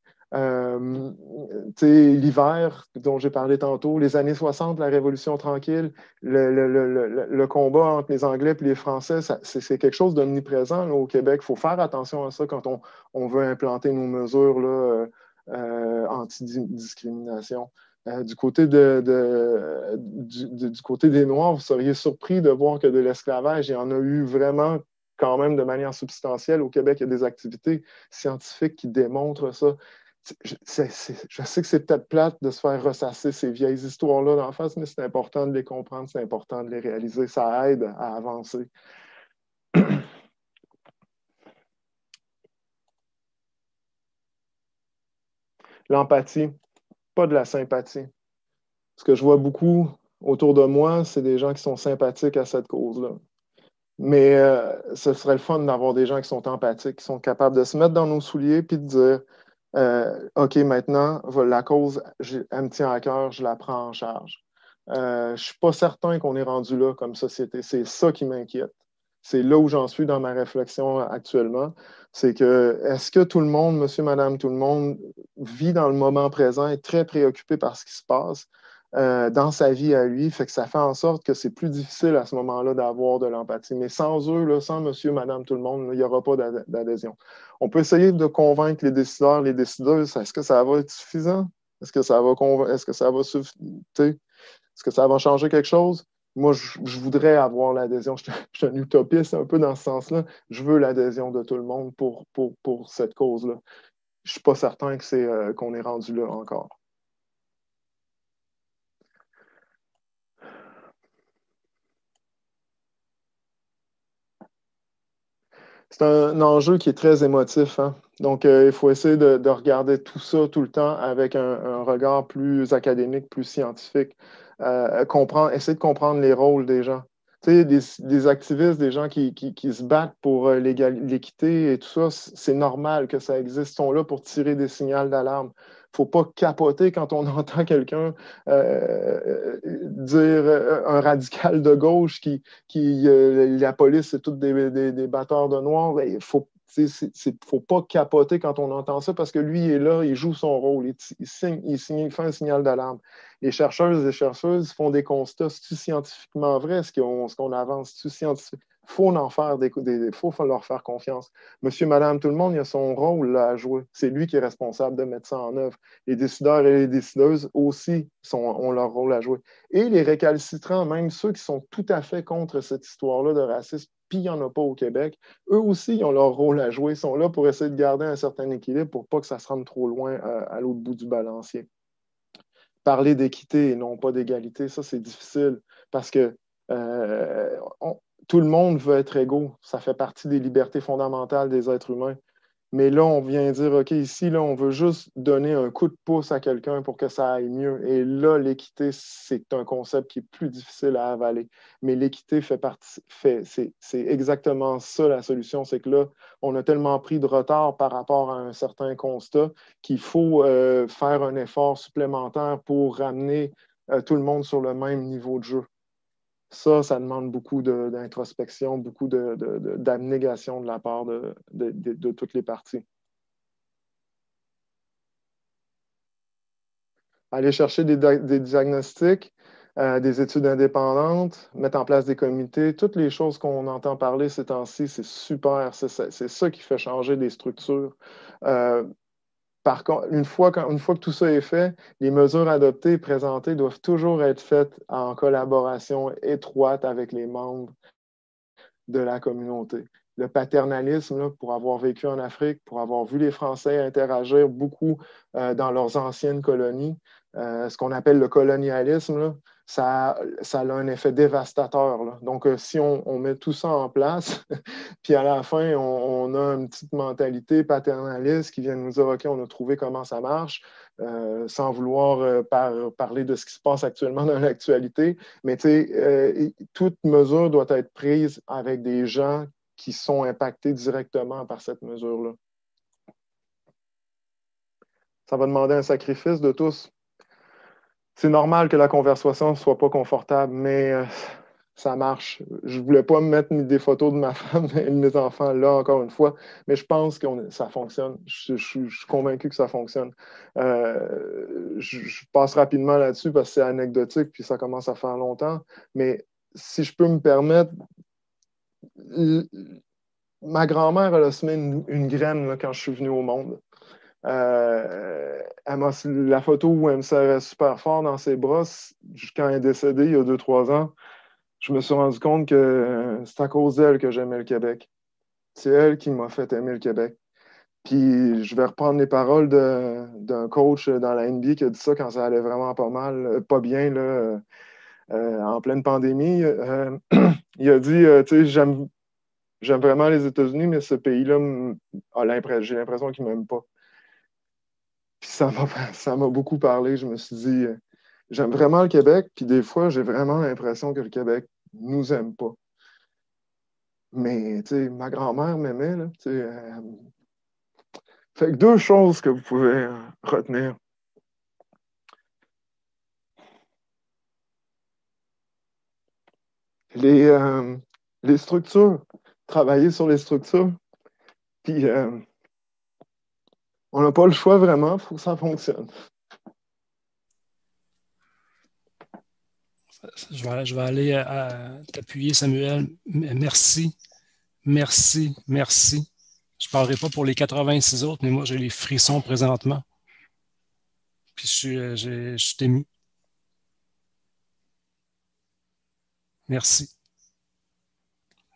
l'hiver dont j'ai parlé tantôt, les années 60, la Révolution tranquille, le combat entre les Anglais et les Français, c'est quelque chose d'omniprésent là, au Québec. Il faut faire attention à ça quand on veut implanter nos mesures là, anti-discrimination. Du côté du côté des Noirs, vous seriez surpris de voir que de l'esclavage, il y en a eu vraiment quand même de manière substantielle. Au Québec, il y a des activités scientifiques qui démontrent ça. Je sais que c'est peut-être plate de se faire ressasser ces vieilles histoires-là d'en face, mais c'est important de les comprendre, c'est important de les réaliser. Ça aide à avancer. L'empathie, pas de la sympathie. Ce que je vois beaucoup autour de moi, c'est des gens qui sont sympathiques à cette cause-là. Mais ce serait le fun d'avoir des gens qui sont empathiques, qui sont capables de se mettre dans nos souliers puis de dire OK, maintenant, la cause, elle me tient à cœur, je la prends en charge. Je ne suis pas certain qu'on est rendu là comme société. C'est ça qui m'inquiète. C'est là où j'en suis dans ma réflexion actuellement. C'est que est-ce que tout le monde, monsieur, madame, tout le monde vit dans le moment présent, est très préoccupé par ce qui se passe dans sa vie à lui, fait que ça fait en sorte que c'est plus difficile à ce moment-là d'avoir de l'empathie. Mais sans eux, là, sans monsieur, madame, tout le monde, il n'y aura pas d'adhésion. On peut essayer de convaincre les décideurs, les décideuses. Est-ce que ça va être suffisant? Est-ce que ça va est-ce que ça va changer quelque chose? Moi, je voudrais avoir l'adhésion. Je suis un utopiste un peu dans ce sens-là. Je veux l'adhésion de tout le monde pour cette cause-là. Je ne suis pas certain que qu'on est rendu là encore. C'est un enjeu qui est très émotif, hein? Donc, il faut essayer de regarder tout ça tout le temps avec un regard plus académique, plus scientifique. Essayer de comprendre les rôles des gens. Tu sais, des activistes, des gens qui se battent pour l'équité et tout ça, c'est normal que ça existe. Ils sont là pour tirer des signaux d'alarme. Il ne faut pas capoter quand on entend quelqu'un dire un radical de gauche la police, c'est toutes des batteurs de noirs. Ben, il faut pas capoter quand on entend ça parce que lui, il est là, il joue son rôle, il fait un signal d'alarme. Les chercheuses et chercheuses font des constats. C'est-tu scientifiquement vrai ce qu'on avance? C'est-tu scientifique? Il faut faut leur faire confiance. Monsieur, madame, tout le monde, il a son rôle là, à jouer. C'est lui qui est responsable de mettre ça en œuvre. Les décideurs et les décideuses aussi ont leur rôle à jouer. Et les récalcitrants, même ceux qui sont tout à fait contre cette histoire-là de racisme, puis il n'y en a pas au Québec, eux aussi, ils ont leur rôle à jouer. Ils sont là pour essayer de garder un certain équilibre pour pas que ça se rende trop loin à l'autre bout du balancier. Parler d'équité et non pas d'égalité, ça, c'est difficile parce que tout le monde veut être égaux. Ça fait partie des libertés fondamentales des êtres humains. Mais là, on vient dire, OK, ici, là, on veut juste donner un coup de pouce à quelqu'un pour que ça aille mieux. Et là, l'équité, c'est un concept qui est plus difficile à avaler. Mais l'équité c'est exactement ça la solution. C'est que là, on a tellement pris de retard par rapport à un certain constat qu'il faut faire un effort supplémentaire pour ramener tout le monde sur le même niveau de jeu. Ça demande beaucoup d'introspection, beaucoup d'abnégation de la part de toutes les parties. Aller chercher des diagnostics, des études indépendantes, mettre en place des comités, toutes les choses qu'on entend parler ces temps-ci, c'est super. C'est ça qui fait changer des structures. Par contre, une fois que tout ça est fait, les mesures adoptées et présentées doivent toujours être faites en collaboration étroite avec les membres de la communauté. Le paternalisme, là, pour avoir vécu en Afrique, pour avoir vu les Français interagir beaucoup dans leurs anciennes colonies, ce qu'on appelle le colonialisme, là, ça a un effet dévastateur. Là. Donc, si on met tout ça en place, puis à la fin, on a une petite mentalité paternaliste qui vient nous dire, OK, on a trouvé comment ça marche, sans vouloir parler de ce qui se passe actuellement dans l'actualité, mais toute mesure doit être prise avec des gens qui sont impactés directement par cette mesure-là. Ça va demander un sacrifice de tous. C'est normal que la conversation ne soit pas confortable, mais ça marche. Je ne voulais pas me mettre des photos de ma femme et de mes enfants là, encore une fois, mais je pense que ça fonctionne. Je suis convaincu que ça fonctionne. Je passe rapidement là-dessus parce que c'est anecdotique puis ça commence à faire longtemps, mais si je peux me permettre, ma grand-mère, elle a semé une graine là, quand je suis venu au monde. La photo où elle me serrait super fort dans ses bras, quand elle est décédée il y a 2-3 ans, je me suis rendu compte que c'est à cause d'elle que j'aimais le Québec. C'est elle qui m'a fait aimer le Québec. Puis je vais reprendre les paroles d'un coach dans la NBA qui a dit ça quand ça allait vraiment pas mal, pas bien, là, en pleine pandémie. Il a dit, tu sais, j'aime vraiment les États-Unis, mais ce pays-là, j'ai l'impression qu'il ne m'aime pas. Puis ça m'a beaucoup parlé. Je me suis dit, j'aime vraiment le Québec, puis des fois, j'ai vraiment l'impression que le Québec nous aime pas. Mais, tu sais, ma grand-mère m'aimait, là, tu sais. Fait que 2 choses que vous pouvez retenir. Les structures, travailler sur les structures, puis on n'a pas le choix vraiment, il faut que ça fonctionne. Je vais aller t'appuyer, Samuel. Merci, merci, merci. Je ne parlerai pas pour les 86 autres, mais moi, j'ai les frissons présentement. Puis je suis ému. Merci.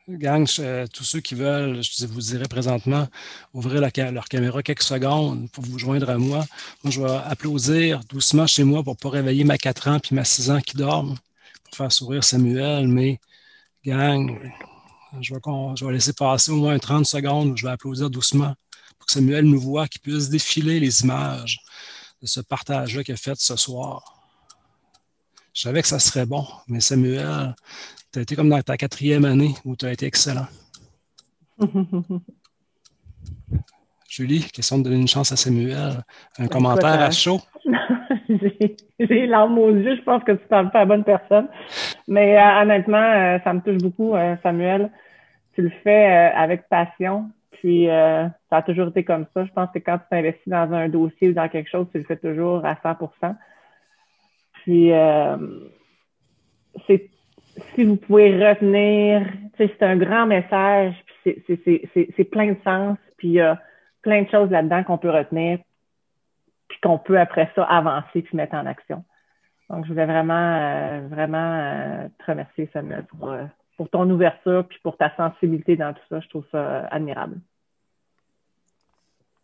Gang, tous ceux qui veulent, je vous dirais présentement, ouvrir leur caméra quelques secondes pour vous joindre à moi. Moi, je vais applaudir doucement chez moi pour ne pas réveiller ma 4 ans puis ma 6 ans qui dorment, pour faire sourire Samuel. Mais, gang, je vais laisser passer au moins 30 secondes où je vais applaudir doucement pour que Samuel nous voit, qu'il puisse défiler les images de ce partage-là qu'il a fait ce soir. Je savais que ça serait bon, mais Samuel, tu as été comme dans ta 4e année où tu as été excellent. Julie, question de donner une chance à Samuel. Un commentaire à chaud? J'ai les larmes aux yeux, je pense que tu parles pas à la bonne personne. Mais honnêtement, ça me touche beaucoup, Samuel. Tu le fais avec passion. Puis ça a toujours été comme ça. Je pense que quand tu t'investis dans un dossier ou dans quelque chose, tu le fais toujours à 100%. Puis si vous pouvez retenir, c'est un grand message, puis c'est plein de sens, puis il y a plein de choses là-dedans qu'on peut retenir, puis qu'on peut après ça avancer puis mettre en action. Donc, je voulais vraiment te remercier, Samuel, pour ton ouverture puis pour ta sensibilité dans tout ça. Je trouve ça admirable.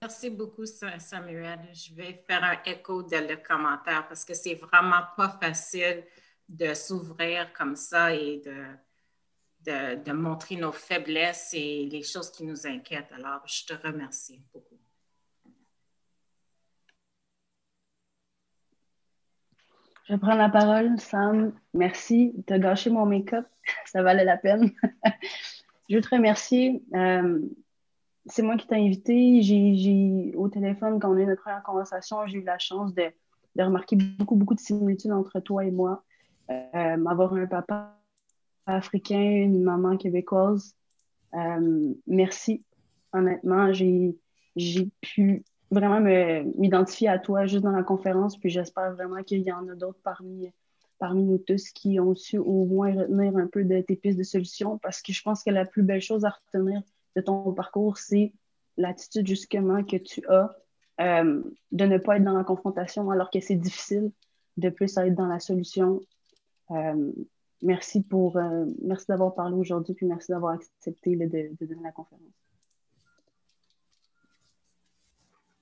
Merci beaucoup, Samuel. Je vais faire un écho de le commentaire parce que c'est vraiment pas facile de s'ouvrir comme ça et de montrer nos faiblesses et les choses qui nous inquiètent. Alors, je te remercie beaucoup. Je prends la parole, Sam. Merci. Tu as gâché mon make-up. Ça valait la peine. Je veux te remercier. C'est moi qui t'ai invité. Au téléphone, quand on a eu notre première conversation, j'ai eu la chance de remarquer beaucoup de similitudes entre toi et moi. Avoir un papa africain, une maman québécoise. Merci. Honnêtement, j'ai pu vraiment m'identifier à toi juste dans la conférence, puis j'espère vraiment qu'il y en a d'autres parmi nous tous qui ont su au moins retenir un peu de tes pistes de solutions, parce que je pense que la plus belle chose à retenir de ton parcours, c'est l'attitude justement que tu as de ne pas être dans la confrontation alors que c'est difficile, de plus être dans la solution. Merci d'avoir parlé aujourd'hui, puis merci d'avoir accepté de donner la conférence.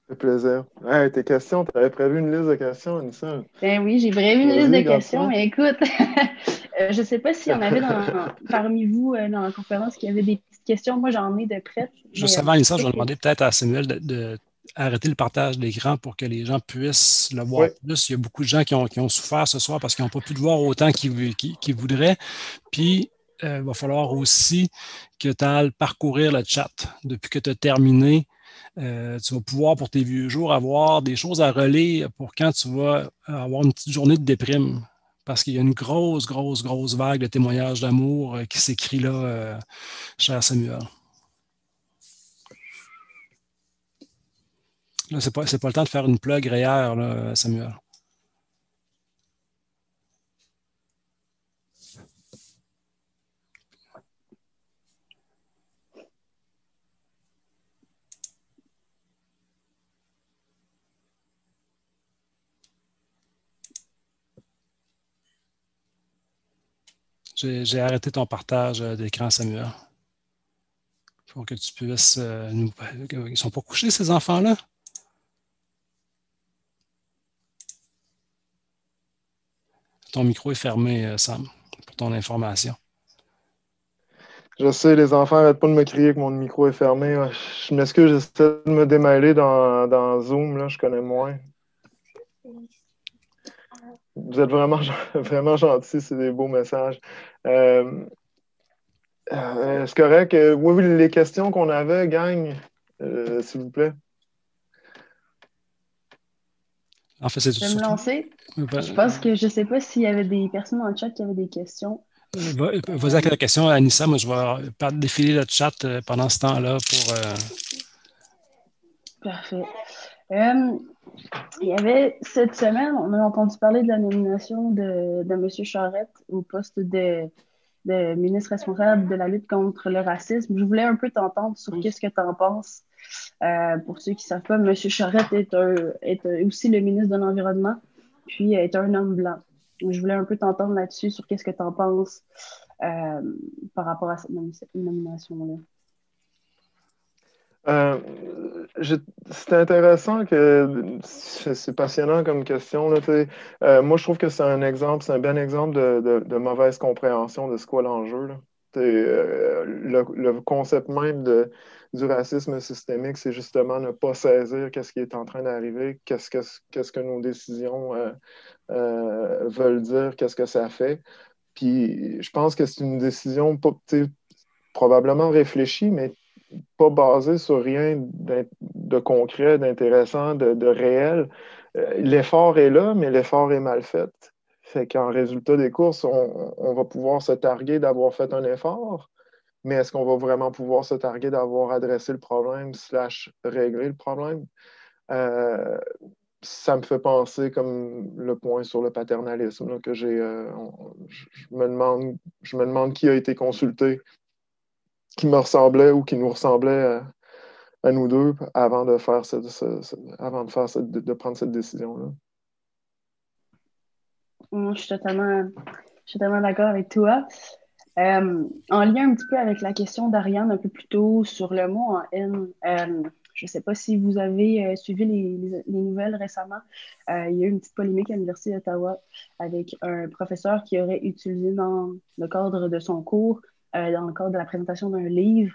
Ça fait plaisir. Hey, tes questions, tu avais prévu une liste de questions, Anissa? Ben oui, j'ai prévu une liste de questions, mais écoute, je ne sais pas s'il y en avait parmi vous dans la conférence qui avait des petites questions. Moi, j'en ai de prêtes. Juste avant, Anissa, je vais demander peut-être à Samuel d'arrêter le partage d'écran pour que les gens puissent le voir plus. Il y a beaucoup de gens qui ont souffert ce soir parce qu'ils n'ont pas pu le voir autant qu'ils voudraient. Puis, il va falloir aussi que tu ailles parcourir le chat depuis que tu as terminé. Tu vas pouvoir, pour tes vieux jours, avoir des choses à relire pour quand tu vas avoir une petite journée de déprime. Parce qu'il y a une grosse, grosse, grosse vague de témoignages d'amour qui s'écrit là, cher Samuel. Là, c'est pas le temps de faire une plug réelle, là, Samuel. J'ai arrêté ton partage d'écran, Samuel. Pour que tu puisses nous... Ils ne sont pas couchés, ces enfants-là? Ton micro est fermé, Sam, pour ton information. Je sais, les enfants n'arrêtent pas de me crier que mon micro est fermé. Je m'excuse, j'essaie de me démêler dans Zoom, là, je connais moins. Vous êtes vraiment, vraiment gentils, c'est des beaux messages. Est-ce correct? Oui, les questions qu'on avait, gang, s'il vous plaît. En fait, c'est tout Je vais me lancer. Je pense que je ne sais pas s'il y avait des personnes dans le chat qui avaient des questions. Vas-y avec la question, Anissa. Moi, je vais défiler le chat pendant ce temps-là pour... Parfait. Il y avait cette semaine, on a entendu parler de la nomination de M. Charette au poste de ministre responsable de la lutte contre le racisme. Je voulais un peu t'entendre sur qu'est-ce que tu en penses. Pour ceux qui ne savent pas, M. Charette est aussi le ministre de l'Environnement, puis est un homme blanc. Je voulais un peu t'entendre là-dessus sur qu'est-ce que tu en penses par rapport à cette nomination-là. C'est intéressant que c'est passionnant comme question. Là, moi, je trouve que c'est un bon exemple de mauvaise compréhension de ce qu'est l'enjeu. Le concept même du racisme systémique, c'est justement ne pas saisir qu'est-ce qui est en train d'arriver, qu'est-ce que nos décisions veulent dire, qu'est-ce que ça fait. Puis je pense que c'est une décision probablement réfléchie, mais pas basé sur rien de concret, d'intéressant, de réel. L'effort est là, mais l'effort est mal fait. Fait qu'en résultat des courses, on va pouvoir se targuer d'avoir fait un effort, mais est-ce qu'on va vraiment pouvoir se targuer d'avoir adressé le problème / réglé le problème? Ça me fait penser comme le point sur le paternalisme là, que j'ai. Je me demande qui a été consulté, qui me ressemblait ou qui nous ressemblait à nous deux avant de faire de prendre cette décision-là. Je suis totalement d'accord avec toi. En lien un petit peu avec la question d'Ariane un peu plus tôt sur le mot en haine, je ne sais pas si vous avez suivi les nouvelles récemment. Il y a eu une petite polémique à l'Université d'Ottawa avec un professeur qui aurait utilisé dans le cadre de son cours, dans le cadre de la présentation d'un livre,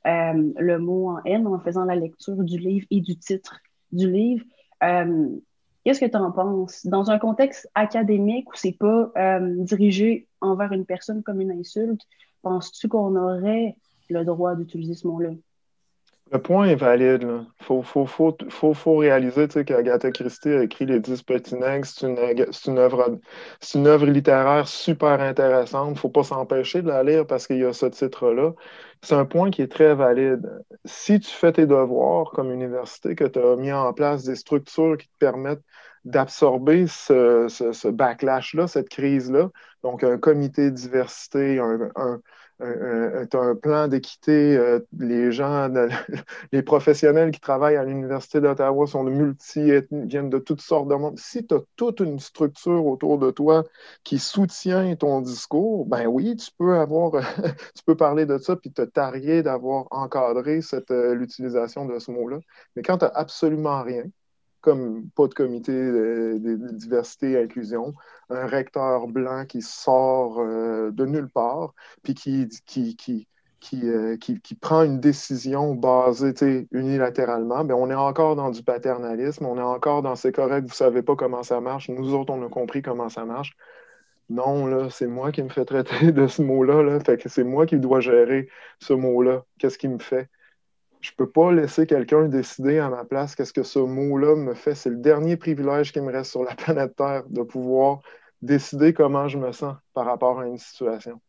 le mot en haine en faisant la lecture du livre et du titre du livre. Qu'est-ce que tu en penses? Dans un contexte académique où c'est pas dirigé envers une personne comme une insulte, penses-tu qu'on aurait le droit d'utiliser ce mot-là? Le point est valide. Là. Faut réaliser qu'Agatha Christie a écrit Les 10 petits nègres. C'est une œuvre littéraire super intéressante. Il ne faut pas s'empêcher de la lire parce qu'il y a ce titre-là. C'est un point qui est très valide. Si tu fais tes devoirs comme université, que tu as mis en place des structures qui te permettent d'absorber ce backlash-là, cette crise-là, donc un comité de diversité, tu as un plan d'équité, les gens, les professionnels qui travaillent à l'Université d'Ottawa sont viennent de toutes sortes de monde. Si tu as toute une structure autour de toi qui soutient ton discours, ben oui, tu peux parler de ça puis te targuer d'avoir encadré l'utilisation de ce mot-là. Mais quand tu n'as absolument rien, comme pas de comité de diversité et inclusion, un recteur blanc qui sort de nulle part, puis qui prend une décision basée unilatéralement, bien, on est encore dans du paternalisme, on est encore dans c'est correct, vous ne savez pas comment ça marche, nous autres, on a compris comment ça marche. Non, là, c'est moi qui me fais traiter de ce mot-là, là, fait que c'est moi qui dois gérer ce mot-là. Qu'est-ce qu'il me fait? Je ne peux pas laisser quelqu'un décider à ma place qu'est-ce que ce mot-là me fait. C'est le dernier privilège qui me reste sur la planète Terre, de pouvoir décider comment je me sens par rapport à une situation.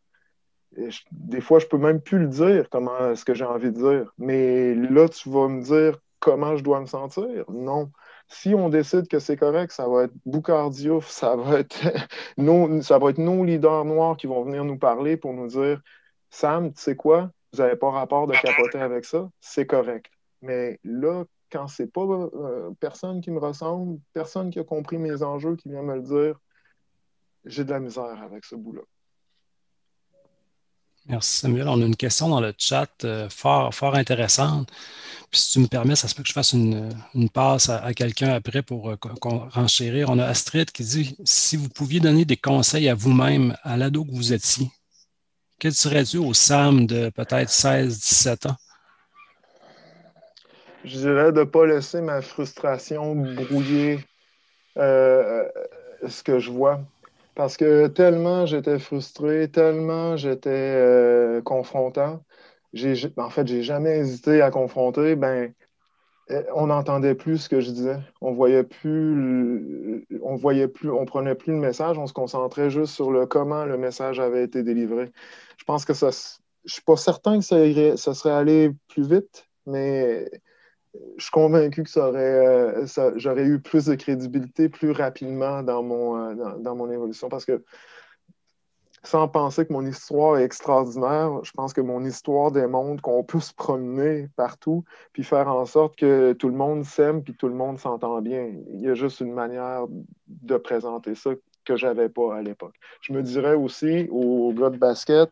Des fois, je ne peux même plus le dire, comment est-ce que j'ai envie de dire. Mais là, tu vas me dire comment je dois me sentir? Non. Si on décide que c'est correct, ça va être Boucardiouf, ça va être nos leaders noirs qui vont venir nous parler pour nous dire Sam, tu sais quoi? Vous n'avez pas rapport de capoter avec ça, c'est correct. Mais là, quand c'est pas personne qui me ressemble, personne qui a compris mes enjeux, qui vient me le dire, j'ai de la misère avec ce bout-là. Merci Samuel. On a une question dans le chat fort intéressante. Puis si tu me permets, ça se peut que je fasse une passe à quelqu'un après pour renchérir. On a Astrid qui dit si vous pouviez donner des conseils à vous-même, à l'ado que vous étiez, quel serait-tu au Sam de peut-être 16-17 ans? Je dirais de ne pas laisser ma frustration brouiller ce que je vois. Parce que tellement j'étais frustré, tellement j'étais confrontant, en fait, j'ai jamais hésité à confronter, on n'entendait plus ce que je disais. On prenait plus le message, on se concentrait juste sur le comment le message avait été délivré. Je pense que je suis pas certain que ça serait allé plus vite, mais je suis convaincu que j'aurais eu plus de crédibilité plus rapidement dans mon évolution. Parce que sans penser que mon histoire est extraordinaire, je pense que mon histoire démontre qu'on peut se promener partout puis faire en sorte que tout le monde s'aime puis tout le monde s'entend bien. Il y a juste une manière de présenter ça que je n'avais pas à l'époque. Je me dirais aussi aux gars de basket,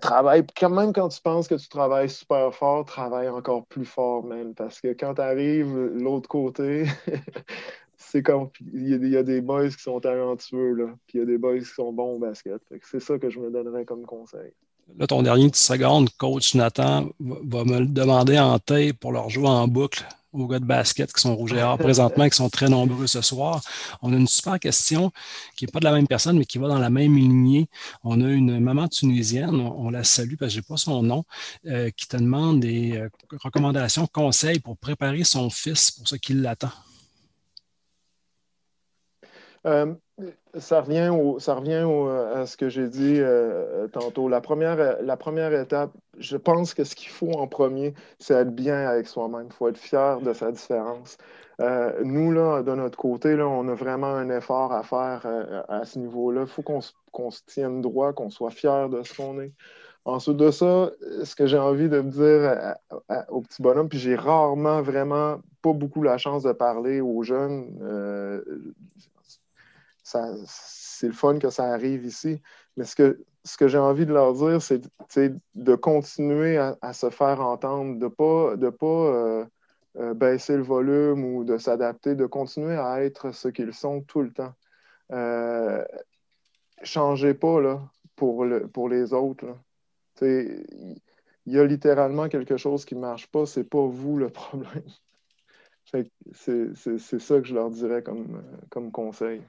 travaille, quand même quand tu penses que tu travailles super fort, travaille encore plus fort même, parce que quand tu arrives l'autre côté, c'est comme, il y a des boys qui sont talentueux, là, puis il y a des boys qui sont bons au basket. C'est ça que je me donnerais comme conseil. Là, ton dernier 10 secondes, coach Nathan va me le demander en tape pour leur jouer en boucle aux gars de basket qui sont rouges et or présentement, qui sont très nombreux ce soir. On a une super question qui n'est pas de la même personne, mais qui va dans la même lignée. On a une maman tunisienne, on la salue parce que je n'ai pas son nom, qui te demande des recommandations, conseils pour préparer son fils pour ce qui l'attend. Ça revient à ce que j'ai dit tantôt. La première étape, je pense que ce qu'il faut en premier, c'est être bien avec soi-même. Il faut être fier de sa différence. Nous, là, de notre côté, là, on a vraiment un effort à faire à ce niveau-là. Il faut qu'on se tienne droit, qu'on soit fier de ce qu'on est. Ensuite de ça, ce que j'ai envie de me dire au petit bonhomme, puis j'ai rarement, vraiment, pas beaucoup la chance de parler aux jeunes. C'est le fun que ça arrive ici. Mais ce que j'ai envie de leur dire, c'est de continuer à se faire entendre, de pas baisser le volume ou de s'adapter, de continuer à être ce qu'ils sont tout le temps. Changez pas là, pour les autres. Il y a littéralement quelque chose qui ne marche pas, c'est pas vous le problème. C'est ça que je leur dirais comme conseil.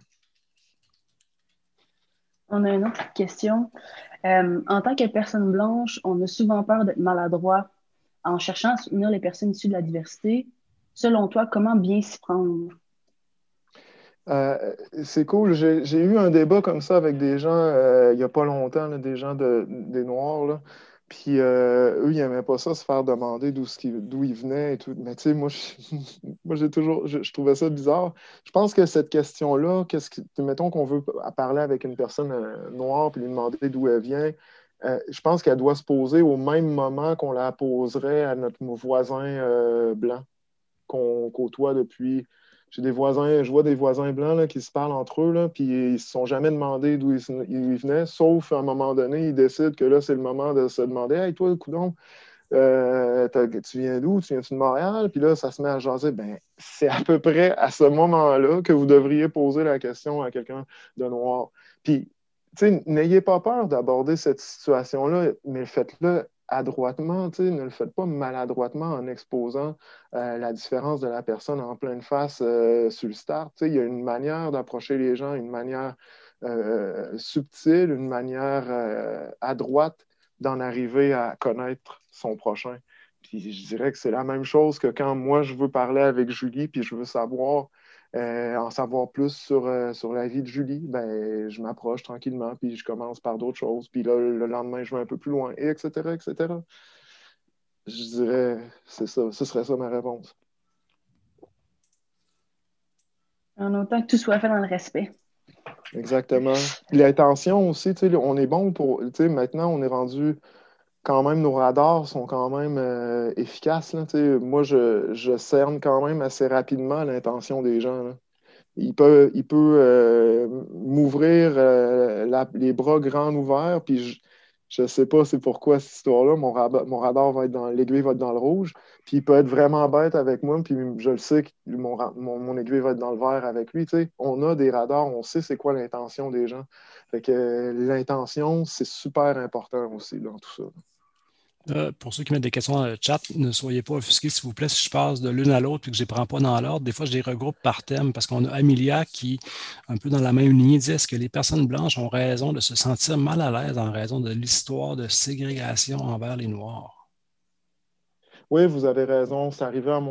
On a une autre question. En tant que personne blanche, on a souvent peur d'être maladroit en cherchant à soutenir les personnes issues de la diversité. Selon toi, comment bien s'y prendre? C'est cool. J'ai eu un débat comme ça avec des gens il n'y a pas longtemps, là, des gens des Noirs. Là. Puis eux, ils n'aimaient pas ça, se faire demander d'où ils venaient et tout. Mais tu sais, moi, je trouvais ça bizarre. Je pense que cette question-là, mettons qu'on veut parler avec une personne noire puis lui demander d'où elle vient, je pense qu'elle doit se poser au même moment qu'on la poserait à notre voisin blanc qu'on côtoie depuis. Je vois des voisins blancs là, qui se parlent entre eux, là, puis ils ne se sont jamais demandé d'où ils venaient, sauf à un moment donné, ils décident que là, c'est le moment de se demander Hey, toi, coudonc, tu viens d'où? Tu viens-tu de Montréal? Puis là, ça se met à jaser. C'est à peu près à ce moment-là que vous devriez poser la question à quelqu'un de noir. Puis, n'ayez pas peur d'aborder cette situation-là, mais faites-le adroitement, ne le faites pas maladroitement en exposant la différence de la personne en pleine face sur le start. Il y a une manière d'approcher les gens, une manière subtile, une manière adroite d'en arriver à connaître son prochain. Puis je dirais que c'est la même chose que quand moi, je veux parler avec Julie, puis je veux savoir, en savoir plus sur la vie de Julie, ben, je m'approche tranquillement, puis je commence par d'autres choses. Puis là, le lendemain, je vais un peu plus loin, et etc., etc. Je dirais, c'est ça, ce serait ça ma réponse. En autant que tout soit fait dans le respect. Exactement. Puis l'intention aussi, tu sais, on est bon pour, tu sais, maintenant, on est rendu, quand même, nos radars sont quand même efficaces, là, tu sais. Moi, je cerne quand même assez rapidement l'intention des gens, là. Il peut m'ouvrir les bras grands ouverts, puis je ne sais pas c'est pourquoi cette histoire-là, mon radar va être l'aiguille va être dans le rouge, puis il peut être vraiment bête avec moi, puis je le sais que mon aiguille va être dans le vert avec lui, tu sais. On a des radars, on sait c'est quoi l'intention des gens. Fait que l'intention, c'est super important aussi dans tout ça. Pour ceux qui mettent des questions dans le chat, ne soyez pas offusqués, s'il vous plaît, si je passe de l'une à l'autre et que je ne les prends pas dans l'ordre. Des fois, je les regroupe par thème parce qu'on a Amelia qui, un peu dans la même lignée, dit est-ce que les personnes blanches ont raison de se sentir mal à l'aise en raison de l'histoire de ségrégation envers les Noirs? Oui, vous avez raison. C'est arrivé à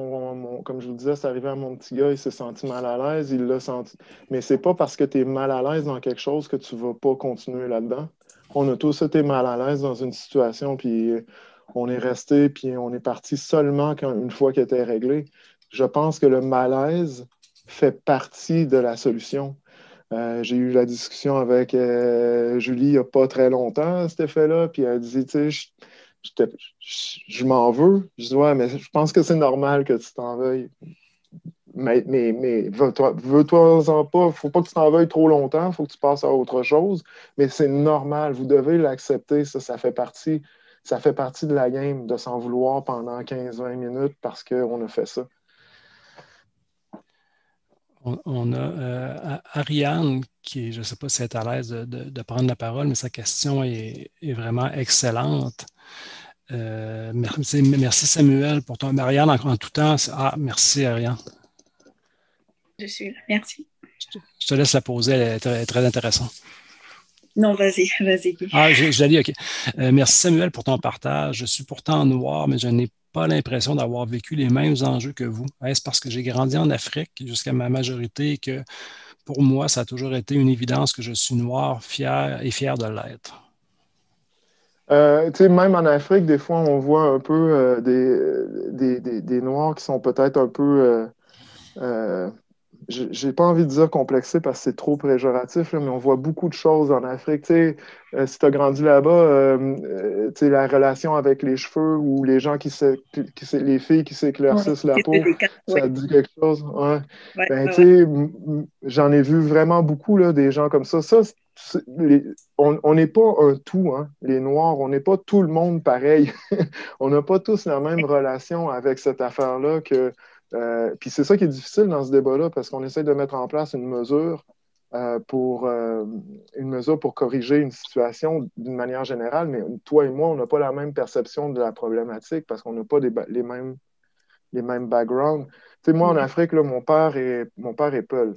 comme je vous disais, c'est arrivé à mon petit gars, il s'est senti mal à l'aise, il l'a senti. Mais c'est pas parce que tu es mal à l'aise dans quelque chose que tu vas pas continuer là-dedans. On a tous été mal à l'aise dans une situation, puis on est resté, puis on est parti seulement une fois qu'elle était réglée. Je pense que le malaise fait partie de la solution. J'ai eu la discussion avec Julie il n'y a pas très longtemps à cet effet-là, puis elle dit, tu sais, je m'en veux. Je dis, ouais, mais je pense que c'est normal que tu t'en veuilles. Mais veux-toi-en pas. Il ne faut pas que tu t'en veuilles trop longtemps. Il faut que tu passes à autre chose. Mais c'est normal. Vous devez l'accepter. Ça fait partie de la game de s'en vouloir pendant 15-20 minutes parce qu'on a fait ça. On a Ariane qui, je ne sais pas si elle est à l'aise de prendre la parole, mais sa question est vraiment excellente. Merci Samuel pour ton. Ariane, en tout temps. Merci Ariane. Je suis là. Merci. Je te laisse la poser, elle est très intéressante. Non, vas-y. Je l'ai dit, OK. Merci Samuel pour ton partage. Je suis pourtant noir, mais je n'ai pas l'impression d'avoir vécu les mêmes enjeux que vous. Est-ce parce que j'ai grandi en Afrique jusqu'à ma majorité et que pour moi, ça a toujours été une évidence que je suis noir, fier de l'être? Même en Afrique, des fois, on voit un peu des Noirs qui sont peut-être un peu j'ai pas envie de dire complexé parce que c'est trop péjoratif, là, mais on voit beaucoup de choses en Afrique. Si tu as grandi là-bas, la relation avec les cheveux ou les gens les filles qui s'éclaircissent la peau, ça te dit quelque chose? Ouais. J'en ai vu vraiment beaucoup, là, des gens comme ça. On n'est pas un tout, hein, les Noirs. On n'est pas tout le monde pareil. On n'a pas tous la même relation avec cette affaire-là que. Puis c'est ça qui est difficile dans ce débat-là, parce qu'on essaie de mettre en place une mesure pour corriger une situation d'une manière générale, mais toi et moi, on n'a pas la même perception de la problématique parce qu'on n'a pas les mêmes backgrounds. Tu sais, moi, en Afrique, là, mon père est Peul.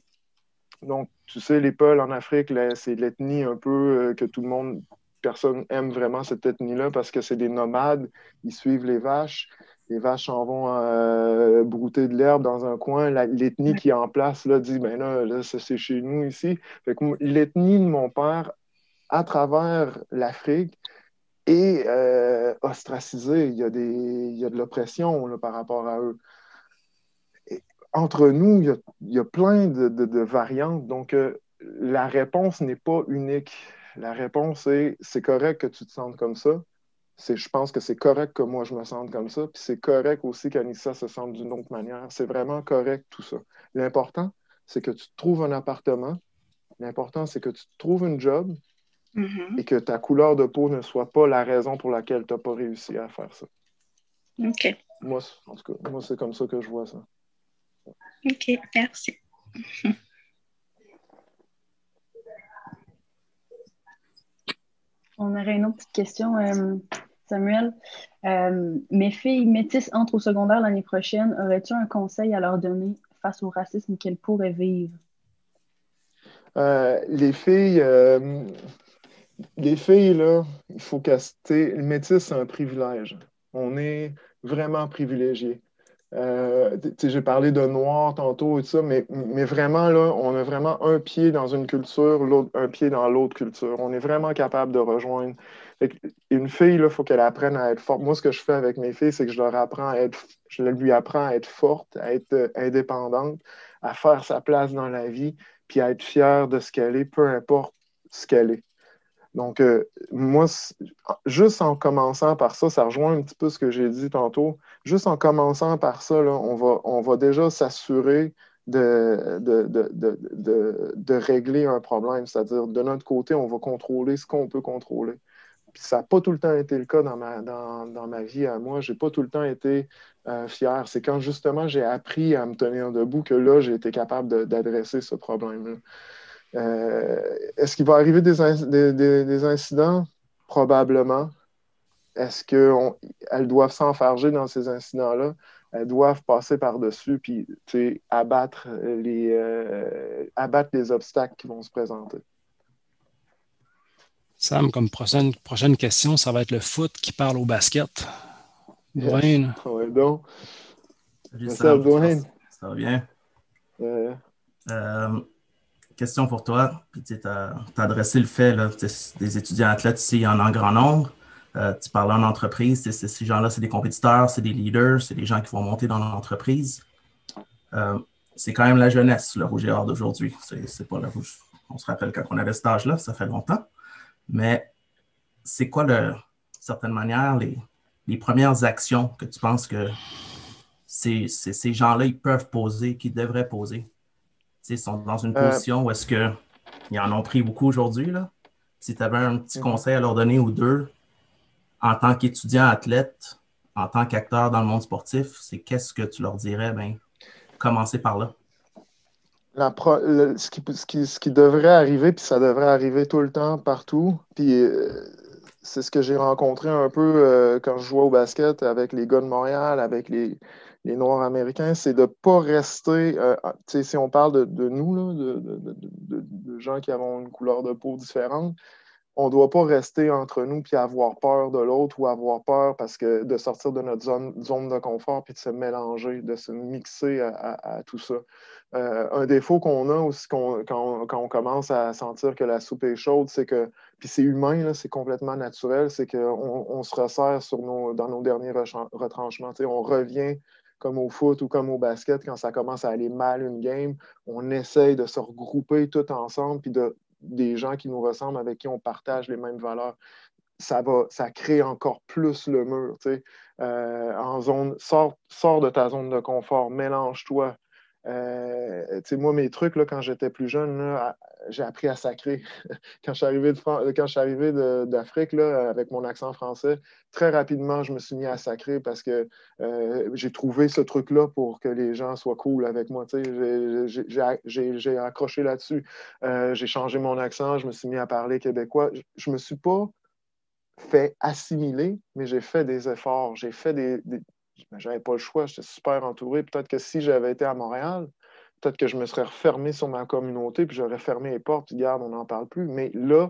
Donc, tu sais, les Peuls en Afrique, c'est l'ethnie un peu que personne aime vraiment cette ethnie-là parce que c'est des nomades, ils suivent les vaches. Les vaches s'en vont brouter de l'herbe dans un coin. L'ethnie qui est en place là, dit ben là c'est chez nous ici. Fait que l'ethnie de mon père, à travers l'Afrique, est ostracisée. Il y a de l'oppression là, par rapport à eux. Et entre nous, il y a plein de variantes. Donc, la réponse n'est pas unique. La réponse est c'est correct que tu te sentes comme ça. Je pense que c'est correct que moi je me sente comme ça, puis c'est correct aussi qu'Anissa se sente d'une autre manière. C'est vraiment correct tout ça. L'important, c'est que tu te trouves un appartement. L'important, c'est que tu te trouves une job et que ta couleur de peau ne soit pas la raison pour laquelle tu n'as pas réussi à faire ça. OK. Moi, en tout cas, c'est comme ça que je vois ça. OK, merci. On aurait une autre petite question, Samuel. Mes filles métisses entrent au secondaire l'année prochaine. Aurais-tu un conseil à leur donner face au racisme qu'elles pourraient vivre? Les filles, là, il faut le métis, c'est un privilège. On est vraiment privilégiés. J'ai parlé de noir tantôt et tout ça, mais vraiment, là, on a vraiment un pied dans une culture, un pied dans l'autre culture. On est vraiment capable de rejoindre. Une fille, il faut qu'elle apprenne à être forte. Moi, ce que je fais avec mes filles, c'est que je lui apprends à être forte, à être indépendante, à faire sa place dans la vie, puis à être fière de ce qu'elle est, peu importe ce qu'elle est. Donc, moi, juste en commençant par ça, ça rejoint un petit peu ce que j'ai dit tantôt. Juste en commençant par ça, là, on va déjà s'assurer de régler un problème. C'est-à-dire, de notre côté, on va contrôler ce qu'on peut contrôler. Puis ça n'a pas tout le temps été le cas dans ma vie à moi. Je n'ai pas tout le temps été fier. C'est quand justement j'ai appris à me tenir debout que là, j'ai été capable d'adresser ce problème-là. Est-ce qu'il va arriver des incidents? Probablement. Est-ce qu'elles doivent s'enfarger dans ces incidents-là? Elles doivent passer par-dessus puis abattre les obstacles qui vont se présenter. Sam, comme prochaine question, ça va être le foot qui parle au basket. Dwayne. Yes. Ouais, donc. Salut Sam, Dwayne. Ça va bien? Question pour toi. Tu as adressé le fait là, des étudiants athlètes ici en grand nombre. Tu parlais en entreprise. Ces gens-là, c'est des compétiteurs, c'est des leaders, c'est des gens qui vont monter dans l'entreprise. C'est quand même la jeunesse, le Rouge et Or d'aujourd'hui. C'est pas le Rouge. On se rappelle quand on avait cet âge-là, ça fait longtemps. Mais c'est quoi, d'une certaine manière, les premières actions que tu penses que ces gens-là, ils peuvent poser, qu'ils devraient poser? Ils sont dans une position où est-ce qu'ils en ont pris beaucoup aujourd'hui, là? Si tu avais un petit conseil à leur donner ou deux, en tant qu'étudiant athlète, en tant qu'acteur dans le monde sportif, c'est qu'est-ce que tu leur dirais? Ben, commencez par là. Ce qui devrait arriver, puis ça devrait arriver tout le temps, partout, puis c'est ce que j'ai rencontré un peu quand je jouais au basket avec les gars de Montréal, avec les Noirs américains, c'est de ne pas rester, si on parle de nous, là, de gens qui avons une couleur de peau différente, on ne doit pas rester entre nous puis avoir peur de l'autre ou avoir peur parce que de sortir de notre zone de confort puis de se mélanger, de se mixer à tout ça. Un défaut qu'on a aussi quand on commence à sentir que la soupe est chaude, c'est que, puis c'est humain, là, c'est complètement naturel, c'est qu'on se resserre dans nos derniers retranchements. On revient comme au foot ou comme au basket, quand ça commence à aller mal une game, on essaye de se regrouper tout ensemble puis des gens qui nous ressemblent, avec qui on partage les mêmes valeurs. Ça crée encore plus le mur. Sors de ta zone de confort, mélange-toi. Moi, mes trucs, là, quand j'étais plus jeune, là, j'ai appris à sacrer. Quand je suis arrivé d'Afrique, là, avec mon accent français, très rapidement, je me suis mis à sacrer parce que j'ai trouvé ce truc-là pour que les gens soient cool avec moi. J'ai accroché là-dessus. J'ai changé mon accent, je me suis mis à parler québécois. Je me suis pas fait assimiler, mais j'ai fait des efforts. J'ai fait j'avais pas le choix, j'étais super entouré. Peut-être que si j'avais été à Montréal, peut-être que je me serais refermé sur ma communauté, puis j'aurais fermé les portes, puis regarde, on n'en parle plus. Mais là,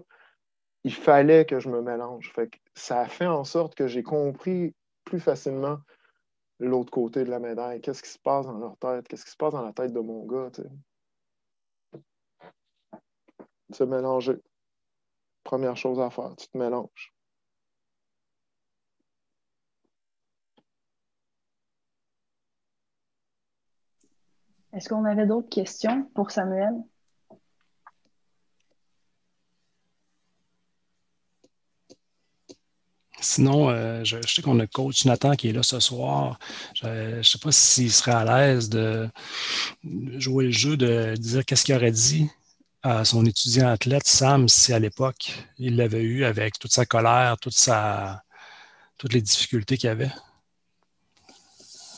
il fallait que je me mélange. Fait que ça a fait en sorte que j'ai compris plus facilement l'autre côté de la médaille. Qu'est-ce qui se passe dans leur tête? Qu'est-ce qui se passe dans la tête de mon gars? Se mélanger. Première chose à faire, tu te mélanges. Est-ce qu'on avait d'autres questions pour Samuel? Sinon, je sais qu'on a coach Nathan qui est là ce soir. Je ne sais pas s'il serait à l'aise de jouer le jeu, de dire qu'est-ce qu'il aurait dit à son étudiant athlète, Sam, si à l'époque, il l'avait eu avec toute sa colère, toutes les difficultés qu'il avait.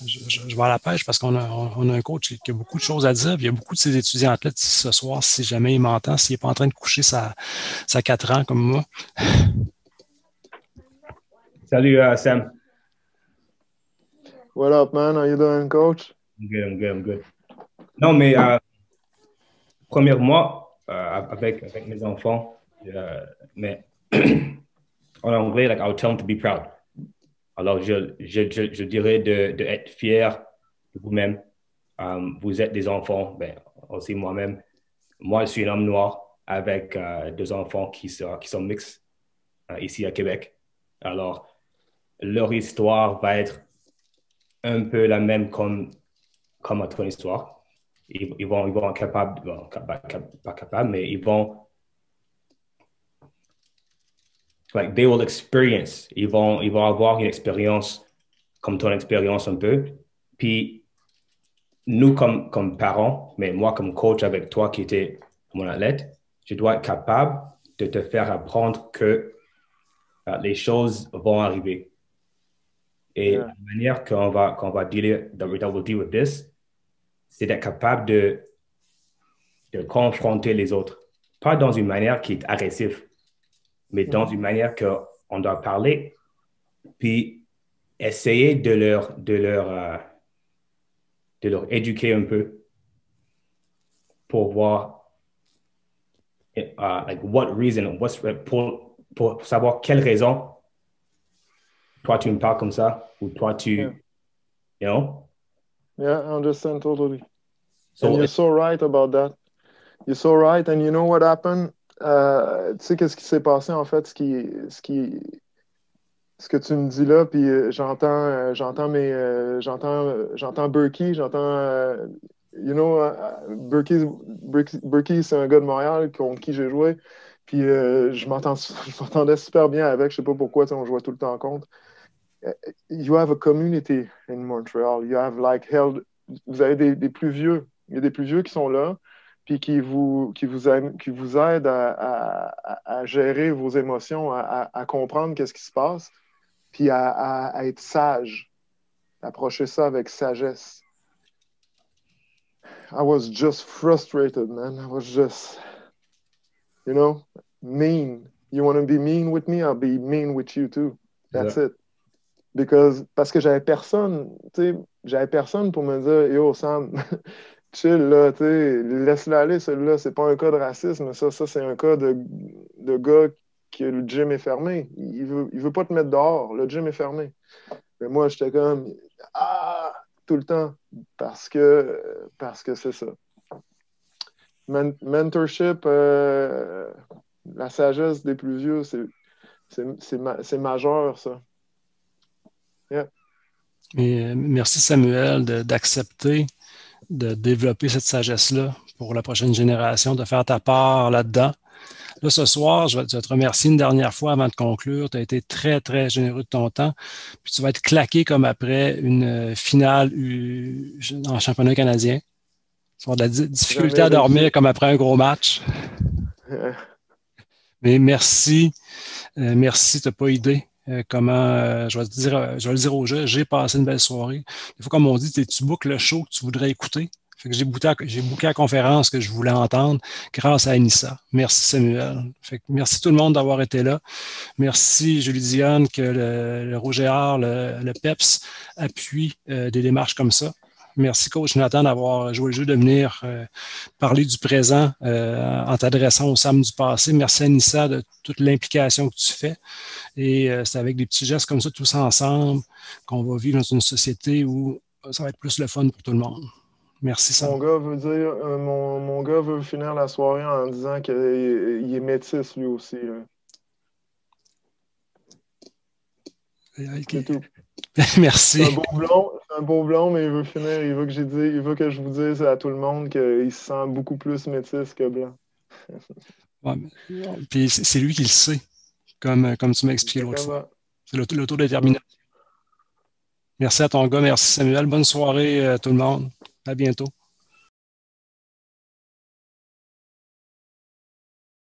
Je vais à la pêche parce qu'on a un coach qui a beaucoup de choses à dire. Puis il y a beaucoup de ses étudiants athlètes ce soir, si jamais il m'entend, s'il n'est pas en train de coucher sa 4 ans comme moi. Salut, Sam. What up, man? How you doing, coach? I'm good. Non, mais premièrement, avec mes enfants, mais en anglais, like, I would tell them to be proud. Alors, je dirais de être fier de vous-même. Vous êtes des enfants, ben, aussi moi-même. Moi, je suis un homme noir avec deux enfants qui sont mixtes ici à Québec. Alors, leur histoire va être un peu la même comme à ton histoire. Ils vont être capables, bon, pas capables, mais ils vont, like, they will experience. Ils vont avoir une expérience comme ton expérience un peu. Puis, nous, comme parents, mais moi, comme coach avec toi qui était mon athlète, je dois être capable de te faire apprendre que les choses vont arriver. Et la manière qu'on va deal, that we'll deal with this, c'est d'être capable de confronter les autres. Pas dans une manière qui est agressive, mais dans une manière qu'on doit parler, puis essayer de leur éduquer un peu pour voir like what reason, pour savoir quelle raison toi tu me parles comme ça ou toi you know? Yeah, I understand totally. So and you're so right about that. You're so right. And you know what happened? Tu sais qu'est-ce qui s'est passé en fait? Ce que tu me dis là, puis j'entends Berkey, you know, Berkey, c'est un gars de Montréal contre qui j'ai joué, puis je m'entendais super bien avec, je sais pas pourquoi, on jouait tout le temps contre. You have a community in Montreal. You have like vous avez des plus vieux. Il y a des plus vieux qui sont là, puis qui vous aident à gérer vos émotions, à comprendre qu'est-ce qui se passe, puis à être sage, approcher ça avec sagesse. I was just frustrated, man. I was just, you know, mean. You want to be mean with me? I'll be mean with you too. That's it. Parce que j'avais personne pour me dire, yo, Sam, chill, là, tu sais, laisse-le aller, celui-là, c'est pas un cas de racisme, ça c'est un cas de gars que le gym est fermé. Il veut pas te mettre dehors, le gym est fermé. Mais moi, j'étais comme, tout le temps, parce que c'est ça. Mentorship, la sagesse des plus vieux, c'est majeur, ça. Yeah. Et merci Samuel d'accepter de développer cette sagesse-là pour la prochaine génération, de faire ta part là-dedans. Là, ce soir, je vais te remercier une dernière fois avant de conclure. Tu as été très, très généreux de ton temps. Puis tu vas être claqué comme après une finale en championnat canadien. Tu vas avoir de la difficulté à dormir comme après un gros match. Mais merci. Merci, tu n'as pas idée. Comment, je vais le dire aux jeux, j'ai passé une belle soirée. Des fois, comme on dit, tu boucles le show que tu voudrais écouter. Fait que j'ai booké la conférence que je voulais entendre grâce à Anissa. Merci Samuel. Fait que merci tout le monde d'avoir été là. Merci Julie Dionne que le Rougéard, le PEPS appuie des démarches comme ça. Merci coach Nathan d'avoir joué le jeu de venir parler du présent en t'adressant au Sam du passé. Merci Anissa de toute l'implication que tu fais. Et c'est avec des petits gestes comme ça, tous ensemble, qu'on va vivre dans une société où ça va être plus le fun pour tout le monde. Merci, Sam. Mon gars veut finir la soirée en disant qu'il est métis lui aussi. C'est tout. Merci. C'est un beau blond, mais il veut finir. Il veut que je vous dise à tout le monde qu'il se sent beaucoup plus métis que blanc. Ouais, puis c'est lui qui le sait, comme tu m'as expliqué l'autre fois. C'est l'autodétermination. Merci à ton gars. Merci Samuel. Bonne soirée tout le monde. À bientôt.